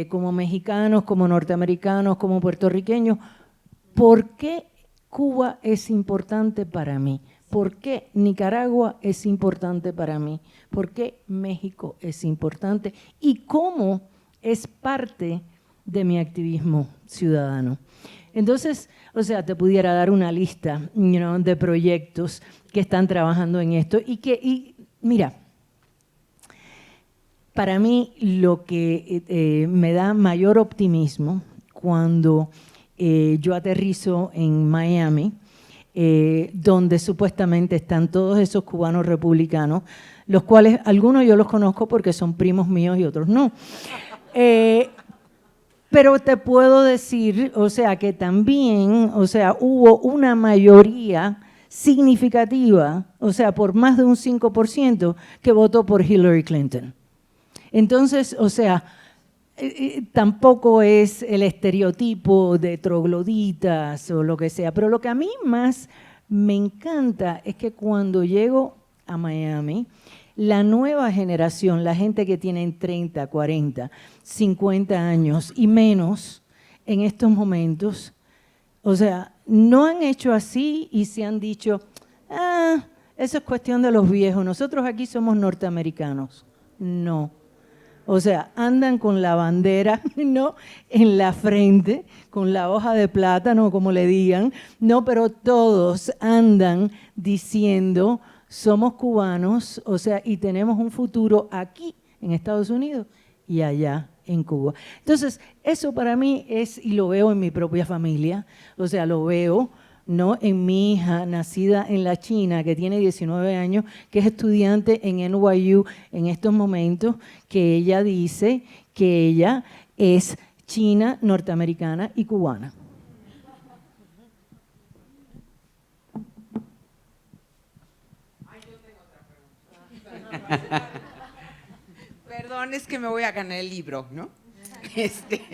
Speaker 4: como mexicanos, como norteamericanos, como puertorriqueños, ¿por qué Cuba es importante para mí? ¿Por qué Nicaragua es importante para mí? ¿Por qué México es importante? ¿Y cómo es parte de mi activismo ciudadano? Entonces, o sea, te pudiera dar una lista, de proyectos que están trabajando en esto y mira, para mí lo que me da mayor optimismo cuando yo aterrizo en Miami, donde supuestamente están todos esos cubanos republicanos, los cuales algunos yo los conozco porque son primos míos y otros no. Pero te puedo decir, o sea, que también, o sea, hubo una mayoría significativa, o sea, por más de un 5%, que votó por Hillary Clinton. Entonces, o sea, tampoco es el estereotipo de trogloditas o lo que sea, pero lo que a mí más me encanta es que cuando llego a Miami, la nueva generación, la gente que tiene 30, 40, 50 años y menos en estos momentos, o sea, no han hecho así y se han dicho, eso es cuestión de los viejos, nosotros aquí somos norteamericanos. No. O sea, andan con la bandera, ¿no?, en la frente, con la hoja de plátano, como le digan, no, pero todos andan diciendo, somos cubanos, o sea, y tenemos un futuro aquí en Estados Unidos y allá en Cuba. Entonces, eso para mí es, y lo veo en mi propia familia, o sea, lo veo, ¿no?, en mi hija nacida en la China, que tiene 19 años, que es estudiante en NYU en estos momentos, que ella dice que ella es china, norteamericana y cubana.
Speaker 8: Perdón, es que me voy a ganar el libro, ¿no?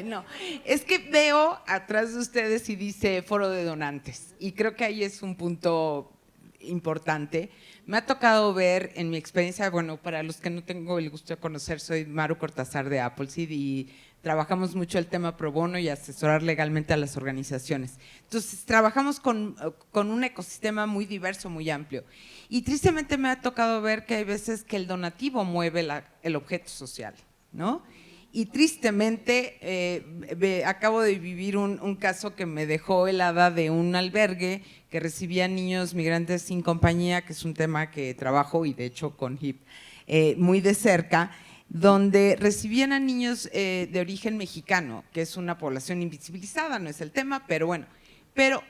Speaker 8: No, es que veo atrás de ustedes y dice Foro de Donantes y creo que ahí es un punto importante. Me ha tocado ver en mi experiencia, bueno, para los que no tengo el gusto de conocer, soy Maru Cortázar de Appleseed y trabajamos mucho el tema pro bono y asesorar legalmente a las organizaciones. Entonces, trabajamos con un ecosistema muy diverso, muy amplio. Y tristemente me ha tocado ver que hay veces que el donativo mueve el objeto social, ¿no? Y tristemente acabo de vivir un caso que me dejó helada de un albergue que recibía niños migrantes sin compañía, que es un tema que trabajo y de hecho con HIP muy de cerca, donde recibían a niños de origen mexicano, que es una población invisibilizada, no es el tema, pero bueno, pero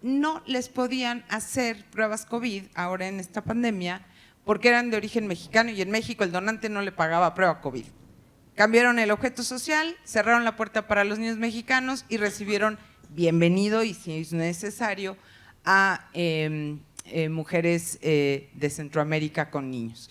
Speaker 8: no les podían hacer pruebas COVID ahora en esta pandemia porque eran de origen mexicano y en México el donante no le pagaba prueba COVID. Cambiaron el objeto social, cerraron la puerta para los niños mexicanos y recibieron bienvenido y si es necesario a mujeres de Centroamérica con niños.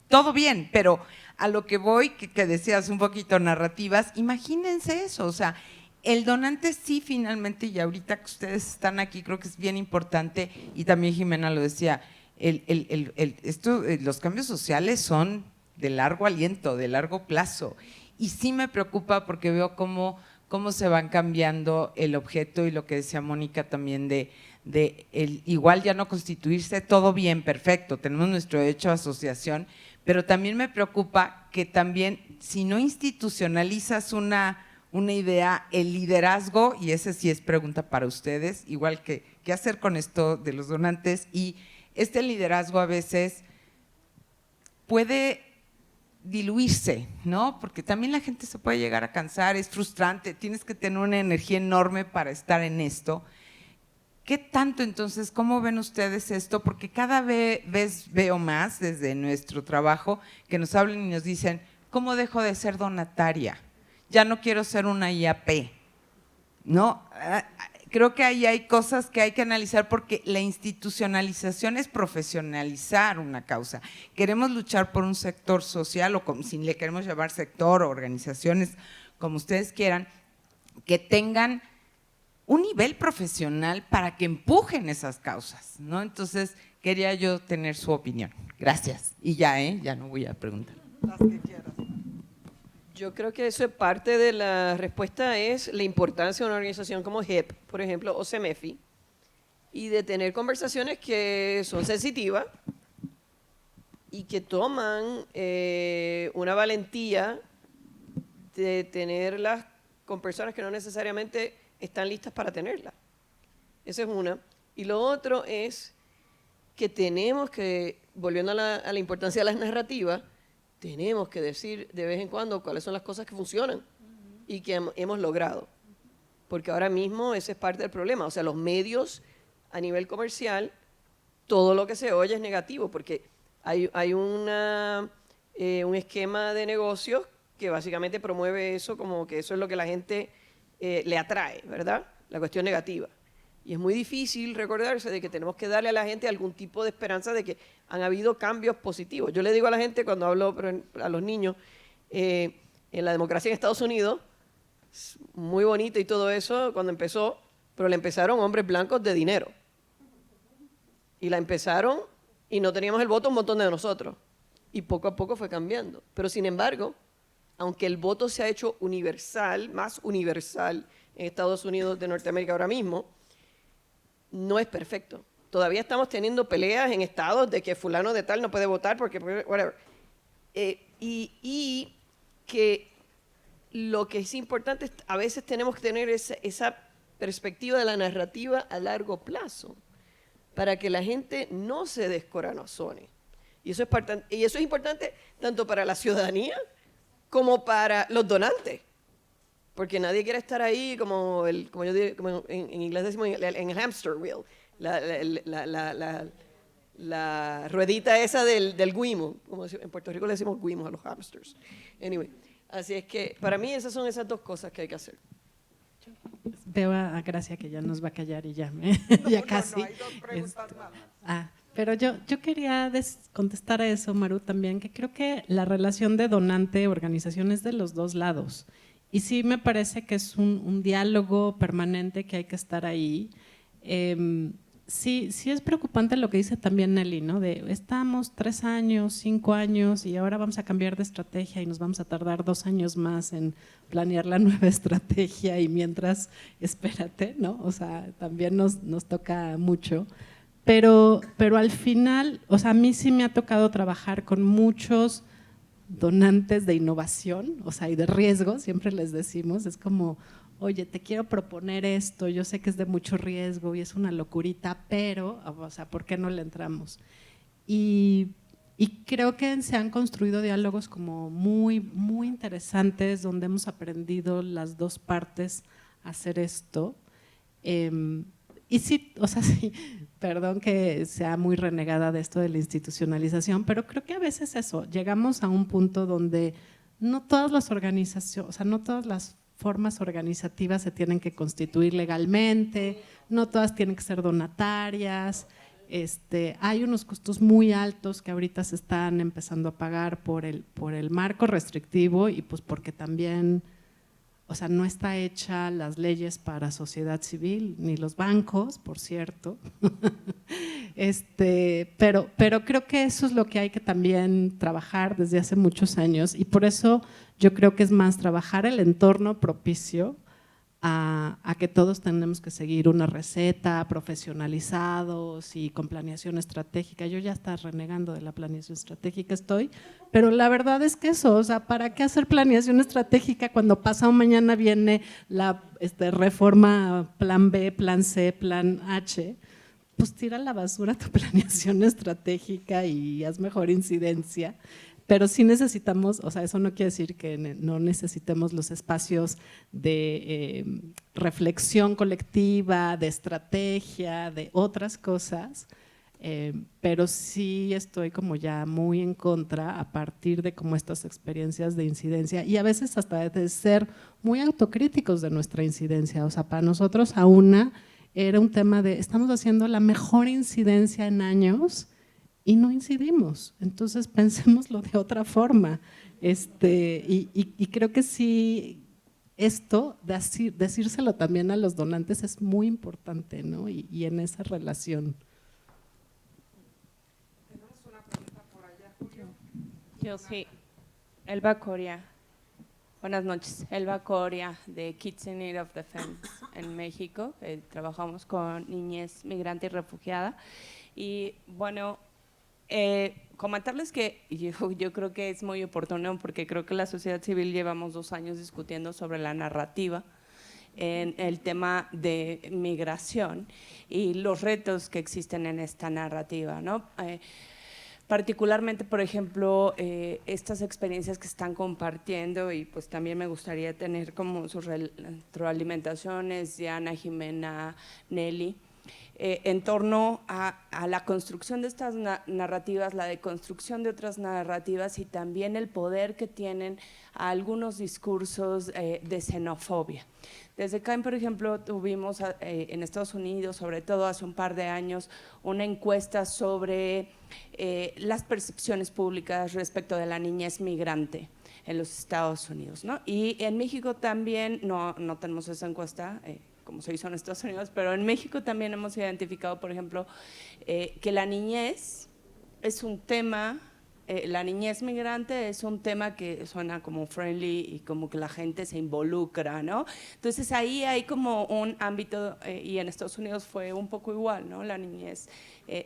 Speaker 8: Todo bien, pero a lo que voy, que decías un poquito narrativas, imagínense eso, o sea, el donante sí finalmente, y ahorita que ustedes están aquí, creo que es bien importante, y también Jimena lo decía, los cambios sociales son de largo aliento, de largo plazo, y sí me preocupa porque veo cómo se van cambiando el objeto y lo que decía Mónica también de igual ya no constituirse, todo bien, perfecto, tenemos nuestro derecho a asociación, pero también me preocupa que también si no institucionalizas una idea, el liderazgo, y ese sí es pregunta para ustedes, igual que qué hacer con esto de los donantes, y este liderazgo a veces puede diluirse, ¿no? Porque también la gente se puede llegar a cansar, es frustrante, tienes que tener una energía enorme para estar en esto. ¿Qué tanto entonces, cómo ven ustedes esto? Porque cada vez veo más desde nuestro trabajo que nos hablan y nos dicen, ¿cómo dejo de ser donataria? Ya no quiero ser una IAP, ¿no? Creo que ahí hay cosas que hay que analizar porque la institucionalización es profesionalizar una causa. Queremos luchar por un sector social o como, si le queremos llamar sector o organizaciones, como ustedes quieran, que tengan un nivel profesional para que empujen esas causas, ¿no? Entonces, quería yo tener su opinión. Gracias. Y ya no voy a preguntar.
Speaker 2: Las que quieras.
Speaker 6: Yo creo que eso es parte de la respuesta, es la importancia de una organización como HIP, por ejemplo, o CEMEFI, y de tener conversaciones que son sensitivas y que toman una valentía de tenerlas con personas que no necesariamente están listas para tenerlas. Esa es una. Y lo otro es que tenemos que, volviendo a la importancia de las narrativas, tenemos que decir de vez en cuando cuáles son las cosas que funcionan y que hemos logrado. Porque ahora mismo ese es parte del problema. O sea, los medios a nivel comercial, todo lo que se oye es negativo, porque hay un esquema de negocios que básicamente promueve eso como que eso es lo que la gente le atrae, ¿verdad? La cuestión negativa. Y es muy difícil recordarse de que tenemos que darle a la gente algún tipo de esperanza de que han habido cambios positivos. Yo le digo a la gente cuando hablo a los niños, en la democracia en Estados Unidos, muy bonito y todo eso cuando empezó, pero le empezaron hombres blancos de dinero. Y la empezaron y no teníamos el voto un montón de nosotros. Y poco a poco fue cambiando. Pero sin embargo, aunque el voto se ha hecho universal, más universal en Estados Unidos de Norteamérica ahora mismo, no es perfecto. Todavía estamos teniendo peleas en estados de que fulano de tal no puede votar porque whatever. Y que lo que es importante, a veces tenemos que tener esa perspectiva de la narrativa a largo plazo para que la gente no se descorazone. Y eso es importante tanto para la ciudadanía como para los donantes. Porque nadie quiere estar ahí como en inglés decimos en el hamster wheel, la ruedita esa del guimo, como en Puerto Rico le decimos guimos a los hamsters. Anyway, así es que para mí esas son esas dos cosas que hay que hacer.
Speaker 7: Veo a Gracia que ya nos va a callar y ya casi.
Speaker 2: No, hay dos preguntas más.
Speaker 7: Pero yo quería contestar a eso, Maru, también, que creo que la relación de donante-organización es de los dos lados. Y sí me parece que es un diálogo permanente que hay que estar ahí. Sí, sí es preocupante lo que dice también Nelly, ¿no? De estamos 3 años, 5 años y ahora vamos a cambiar de estrategia y nos vamos a tardar 2 años más en planear la nueva estrategia y mientras, espérate, ¿no? O sea, también nos toca mucho. Pero al final, o sea, a mí sí me ha tocado trabajar con muchos donantes de innovación, o sea, y de riesgo, siempre les decimos, es como, oye, te quiero proponer esto, yo sé que es de mucho riesgo y es una locurita, pero, o sea, ¿por qué no le entramos? Y creo que se han construido diálogos como muy, muy interesantes, donde hemos aprendido las dos partes a hacer esto. Y sí, o sea, sí, perdón que sea muy renegada de esto de la institucionalización, pero creo que a veces eso, llegamos a un punto donde no todas las organizaciones, o sea, no todas las formas organizativas se tienen que constituir legalmente, no todas tienen que ser donatarias, hay unos costos muy altos que ahorita se están empezando a pagar por el marco restrictivo y pues porque también, o sea, no está hecha las leyes para sociedad civil, ni los bancos, por cierto. Pero creo que eso es lo que hay que también trabajar desde hace muchos años y por eso yo creo que es más trabajar el entorno propicio a que todos tenemos que seguir una receta, profesionalizados y con planeación estratégica. Yo ya está renegando de la planeación estratégica pero la verdad es que eso, o sea, ¿para qué hacer planeación estratégica cuando pasado mañana viene la reforma plan B, plan C, plan H? Pues tira a la basura tu planeación estratégica y haz mejor incidencia. Pero sí necesitamos, o sea, eso no quiere decir que no necesitemos los espacios de reflexión colectiva, de estrategia, de otras cosas, pero sí estoy como ya muy en contra a partir de como estas experiencias de incidencia y a veces hasta de ser muy autocríticos de nuestra incidencia. O sea, para nosotros era un tema de estamos haciendo la mejor incidencia en años y no incidimos, entonces pensémoslo de otra forma. Y creo que sí, esto, decírselo también a los donantes es muy importante, ¿no? Y en esa relación.
Speaker 2: Tenemos una pregunta por allá, Julio.
Speaker 10: Yo sí, Elba Coria. Buenas noches, Elba Coria de Kids in Need of Defense en México. Trabajamos con niñez migrante y refugiada. Y bueno, comentarles que yo creo que es muy oportuno porque creo que la sociedad civil llevamos 2 años discutiendo sobre la narrativa en el tema de migración y los retos que existen en esta narrativa, ¿no? Particularmente, por ejemplo, estas experiencias que están compartiendo y pues también me gustaría tener como sus retroalimentaciones, Diana, Jimena, Nelly, en torno a la construcción de estas narrativas, la deconstrucción de otras narrativas y también el poder que tienen algunos discursos de xenofobia. Desde CAIM, por ejemplo, tuvimos en Estados Unidos, sobre todo hace un par de años, una encuesta sobre las percepciones públicas respecto de la niñez migrante en los Estados Unidos, ¿no? Y en México también, no tenemos esa encuesta, como se hizo en Estados Unidos, pero en México también hemos identificado, por ejemplo, que la niñez es un tema, la niñez migrante es un tema que suena como friendly y como que la gente se involucra, ¿no? Entonces ahí hay como un ámbito, y en Estados Unidos fue un poco igual, ¿no? La niñez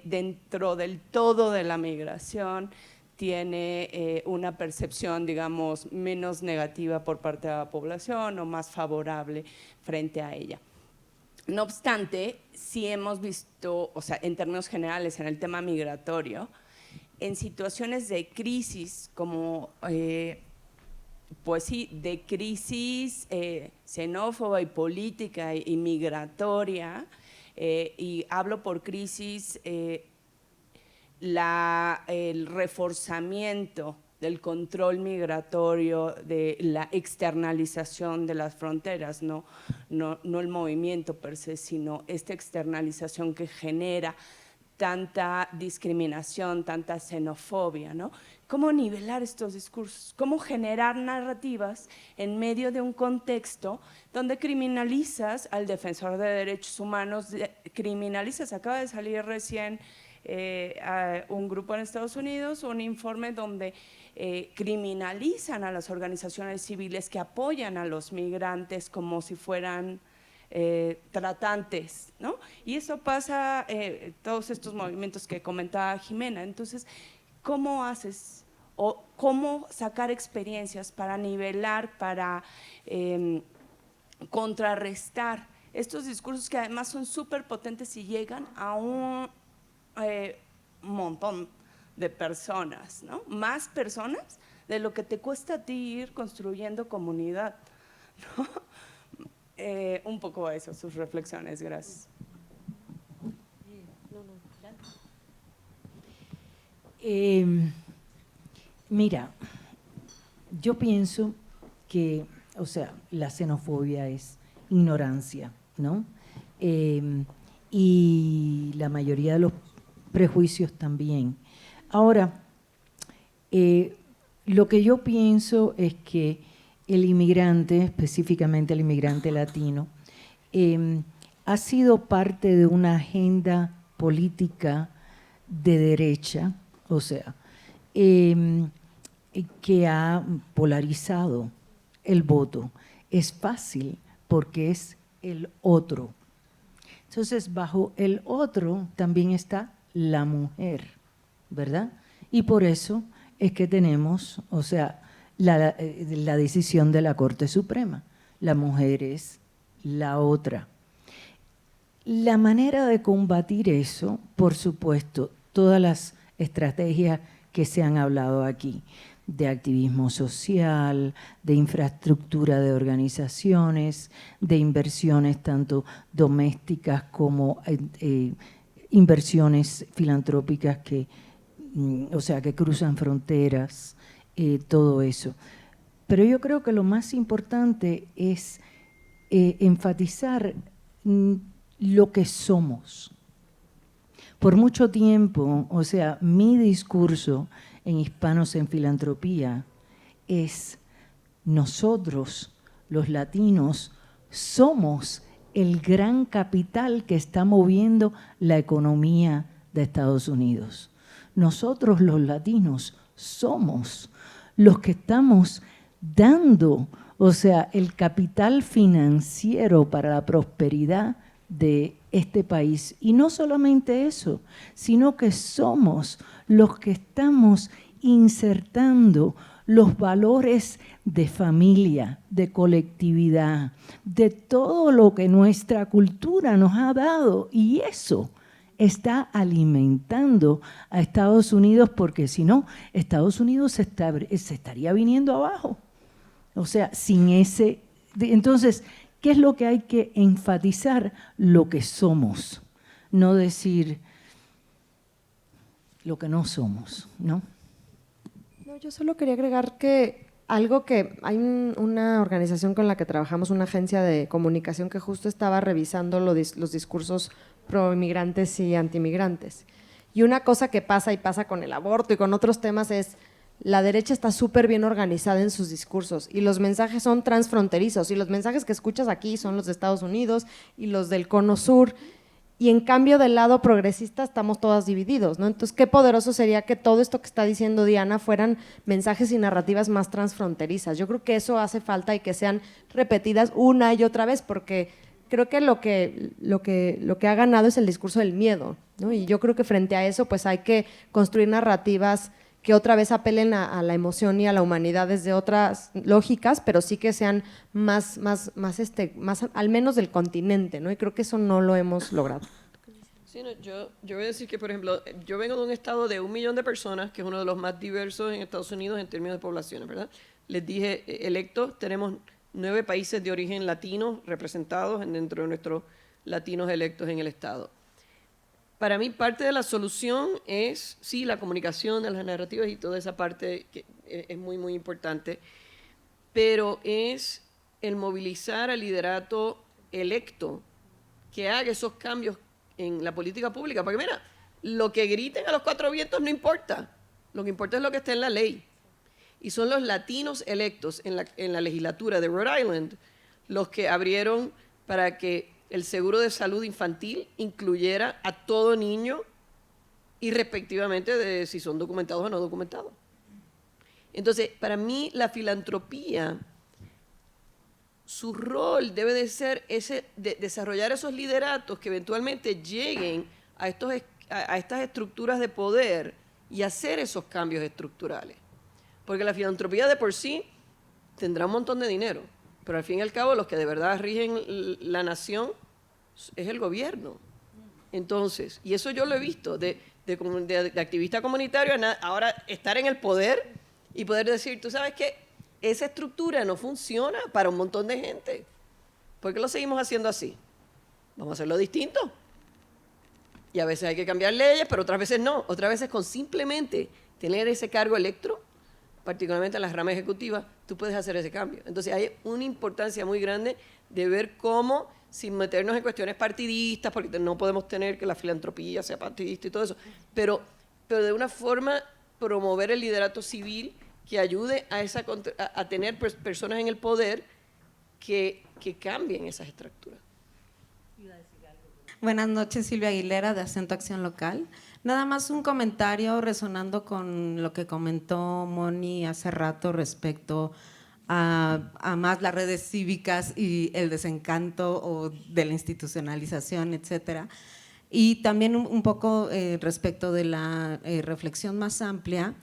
Speaker 10: dentro del todo de la migración tiene una percepción, digamos, menos negativa por parte de la población o más favorable frente a ella. No obstante, sí hemos visto, o sea, en términos generales, en el tema migratorio, en situaciones de crisis como, pues sí, de crisis xenófoba y política y migratoria, y hablo por crisis, el reforzamiento del control migratorio, de la externalización de las fronteras, no el movimiento per se, sino esta externalización que genera tanta discriminación, tanta xenofobia, ¿no? ¿Cómo nivelar estos discursos? ¿Cómo generar narrativas en medio de un contexto donde criminalizas al defensor de derechos humanos, criminalizas, acaba de salir recién a un grupo en Estados Unidos, un informe donde criminalizan a las organizaciones civiles que apoyan a los migrantes como si fueran tratantes, ¿no? Y eso pasa, todos estos movimientos que comentaba Jimena. Entonces, ¿cómo haces o cómo sacar experiencias para nivelar, para contrarrestar estos discursos que además son súper potentes y llegan a un montón de personas, ¿no? Más personas de lo que te cuesta a ti ir construyendo comunidad, ¿no? Un poco eso, sus reflexiones, gracias.
Speaker 4: Mira, yo pienso que, o sea, la xenofobia es ignorancia, ¿no? Y la mayoría de los prejuicios también. Ahora, lo que yo pienso es que el inmigrante, específicamente el inmigrante latino, ha sido parte de una agenda política de derecha, o sea, que ha polarizado el voto. Es fácil porque es el otro. Entonces, bajo el otro también está la mujer, ¿verdad? Y por eso es que tenemos, o sea, la decisión de la Corte Suprema. La mujer es la otra. La manera de combatir eso, por supuesto, todas las estrategias que se han hablado aquí, de activismo social, de infraestructura de organizaciones, de inversiones tanto domésticas como inversiones filantrópicas que, o sea, que cruzan fronteras, todo eso. Pero yo creo que lo más importante es enfatizar lo que somos. Por mucho tiempo, o sea, mi discurso en Hispanos en Filantropía es: nosotros, los latinos, somos el gran capital que está moviendo la economía de Estados Unidos. Nosotros, los latinos, somos los que estamos dando, o sea, el capital financiero para la prosperidad de este país. Y no solamente eso, sino que somos los que estamos insertando los valores de familia, de colectividad, de todo lo que nuestra cultura nos ha dado. Y eso está alimentando a Estados Unidos, porque si no, Estados Unidos se estaría viniendo abajo. O sea, sin ese... Entonces, ¿qué es lo que hay que enfatizar? Lo que somos, no decir lo que no somos, ¿no?
Speaker 5: No, yo solo quería agregar que algo que hay una organización con la que trabajamos, una agencia de comunicación que justo estaba revisando los discursos pro inmigrantes y antimigrantes. Y una cosa que pasa y pasa con el aborto y con otros temas es: la derecha está súper bien organizada en sus discursos y los mensajes son transfronterizos y los mensajes que escuchas aquí son los de Estados Unidos y los del Cono Sur, y en cambio del lado progresista estamos todas divididos, ¿no? Entonces, qué poderoso sería que todo esto que está diciendo Diana fueran mensajes y narrativas más transfronterizas. Yo creo que eso hace falta y que sean repetidas una y otra vez, porque creo que lo que ha ganado es el discurso del miedo, ¿no? Y yo creo que frente a eso pues hay que construir narrativas que otra vez apelen a la emoción y a la humanidad desde otras lógicas, pero sí que sean más al menos del continente, ¿no? Y creo que eso no lo hemos logrado.
Speaker 6: Sí, no, yo voy a decir que, por ejemplo, yo vengo de un estado de 1 millón de personas, que es uno de los más diversos en Estados Unidos en términos de poblaciones, ¿verdad? Les dije, electos, tenemos 9 países de origen latino representados dentro de nuestros latinos electos en el estado. Para mí, parte de la solución es, sí, la comunicación de las narrativas y toda esa parte que es muy, muy importante, pero es el movilizar al liderato electo que haga esos cambios en la política pública. Porque mira, Lo que griten a los cuatro vientos no importa. Lo que importa es lo que está en la ley. Y son los latinos electos en la legislatura de Rhode Island los que abrieron para que el seguro de salud infantil incluyera a todo niño, irrespectivamente de si son documentados o no documentados. Entonces, para mí, la filantropía, su rol debe de ser de desarrollar esos lideratos que eventualmente lleguen a estas estructuras de poder y hacer esos cambios estructurales. Porque la filantropía de por sí tendrá un montón de dinero, pero al fin y al cabo los que de verdad rigen la nación es el gobierno. Entonces, y eso yo lo he visto, de activista comunitario, ahora estar en el poder y poder decir, tú sabes que esa estructura no funciona para un montón de gente. ¿Por qué lo seguimos haciendo así? Vamos a hacerlo distinto. Y a veces hay que cambiar leyes, pero otras veces no. Otras veces con simplemente tener ese cargo electo, particularmente en las ramas ejecutivas, tú puedes hacer ese cambio. Entonces hay una importancia muy grande de ver cómo, sin meternos en cuestiones partidistas, porque no podemos tener que la filantropía sea partidista y todo eso, pero de una forma promover el liderato civil que ayude a tener personas en el poder que cambien esas estructuras.
Speaker 11: Buenas noches, Silvia Aguilera, de Acento Acción Local. Nada más un comentario resonando con lo que comentó Moni hace rato respecto a más las redes cívicas y el desencanto o de la institucionalización, etcétera. Y también un poco respecto de la reflexión más amplia.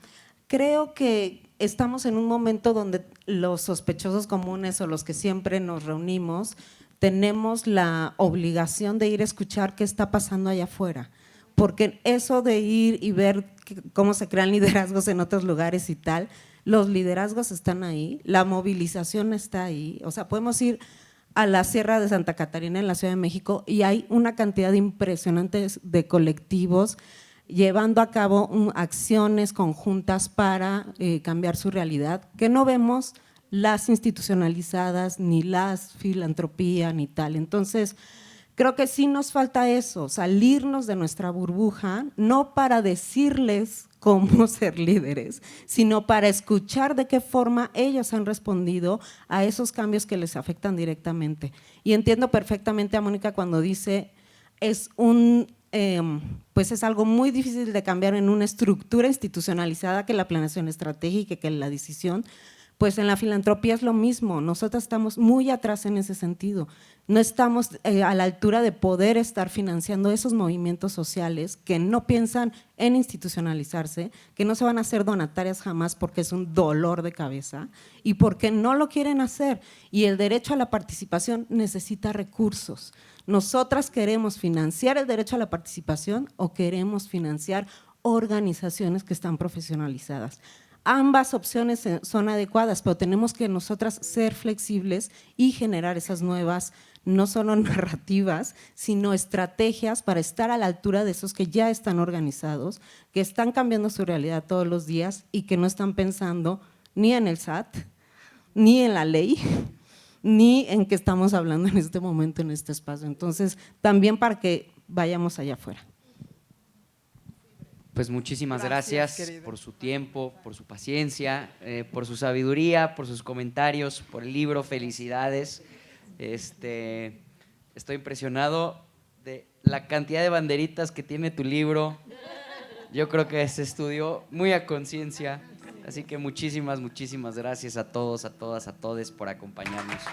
Speaker 11: Creo que estamos en un momento donde los sospechosos comunes o los que siempre nos reunimos tenemos la obligación de ir a escuchar qué está pasando allá afuera, porque eso de ir y ver cómo se crean liderazgos en otros lugares y tal, los liderazgos están ahí, la movilización está ahí, o sea, podemos ir a la Sierra de Santa Catarina en la Ciudad de México y hay una cantidad impresionante de colectivos llevando a cabo acciones conjuntas para cambiar su realidad, que no vemos las institucionalizadas, ni las filantropía, ni tal. Entonces, creo que sí nos falta eso, salirnos de nuestra burbuja, no para decirles cómo ser líderes, sino para escuchar de qué forma ellos han respondido a esos cambios que les afectan directamente. Y entiendo perfectamente a Mónica cuando dice, pues es algo muy difícil de cambiar en una estructura institucionalizada que la planeación estratégica, que la decisión. Pues en la filantropía es lo mismo, nosotros estamos muy atrás en ese sentido, no estamos a la altura de poder estar financiando esos movimientos sociales que no piensan en institucionalizarse, que no se van a hacer donatarias jamás porque es un dolor de cabeza y porque no lo quieren hacer, y el derecho a la participación necesita recursos. ¿Nosotras queremos financiar el derecho a la participación o queremos financiar organizaciones que están profesionalizadas? Ambas opciones son adecuadas, pero tenemos que nosotras ser flexibles y generar esas nuevas, no solo narrativas, sino estrategias para estar a la altura de esos que ya están organizados, que están cambiando su realidad todos los días y que no están pensando ni en el SAT, ni en la ley, ni en qué estamos hablando en este momento, en este espacio. Entonces, también para que vayamos allá afuera.
Speaker 3: Pues muchísimas gracias por su tiempo, por su paciencia, por su sabiduría, por sus comentarios, por el libro. Felicidades. Estoy impresionado de la cantidad de banderitas que tiene tu libro. Yo creo que se estudió muy a conciencia. Así que muchísimas gracias a todos, a todas, a todes por acompañarnos.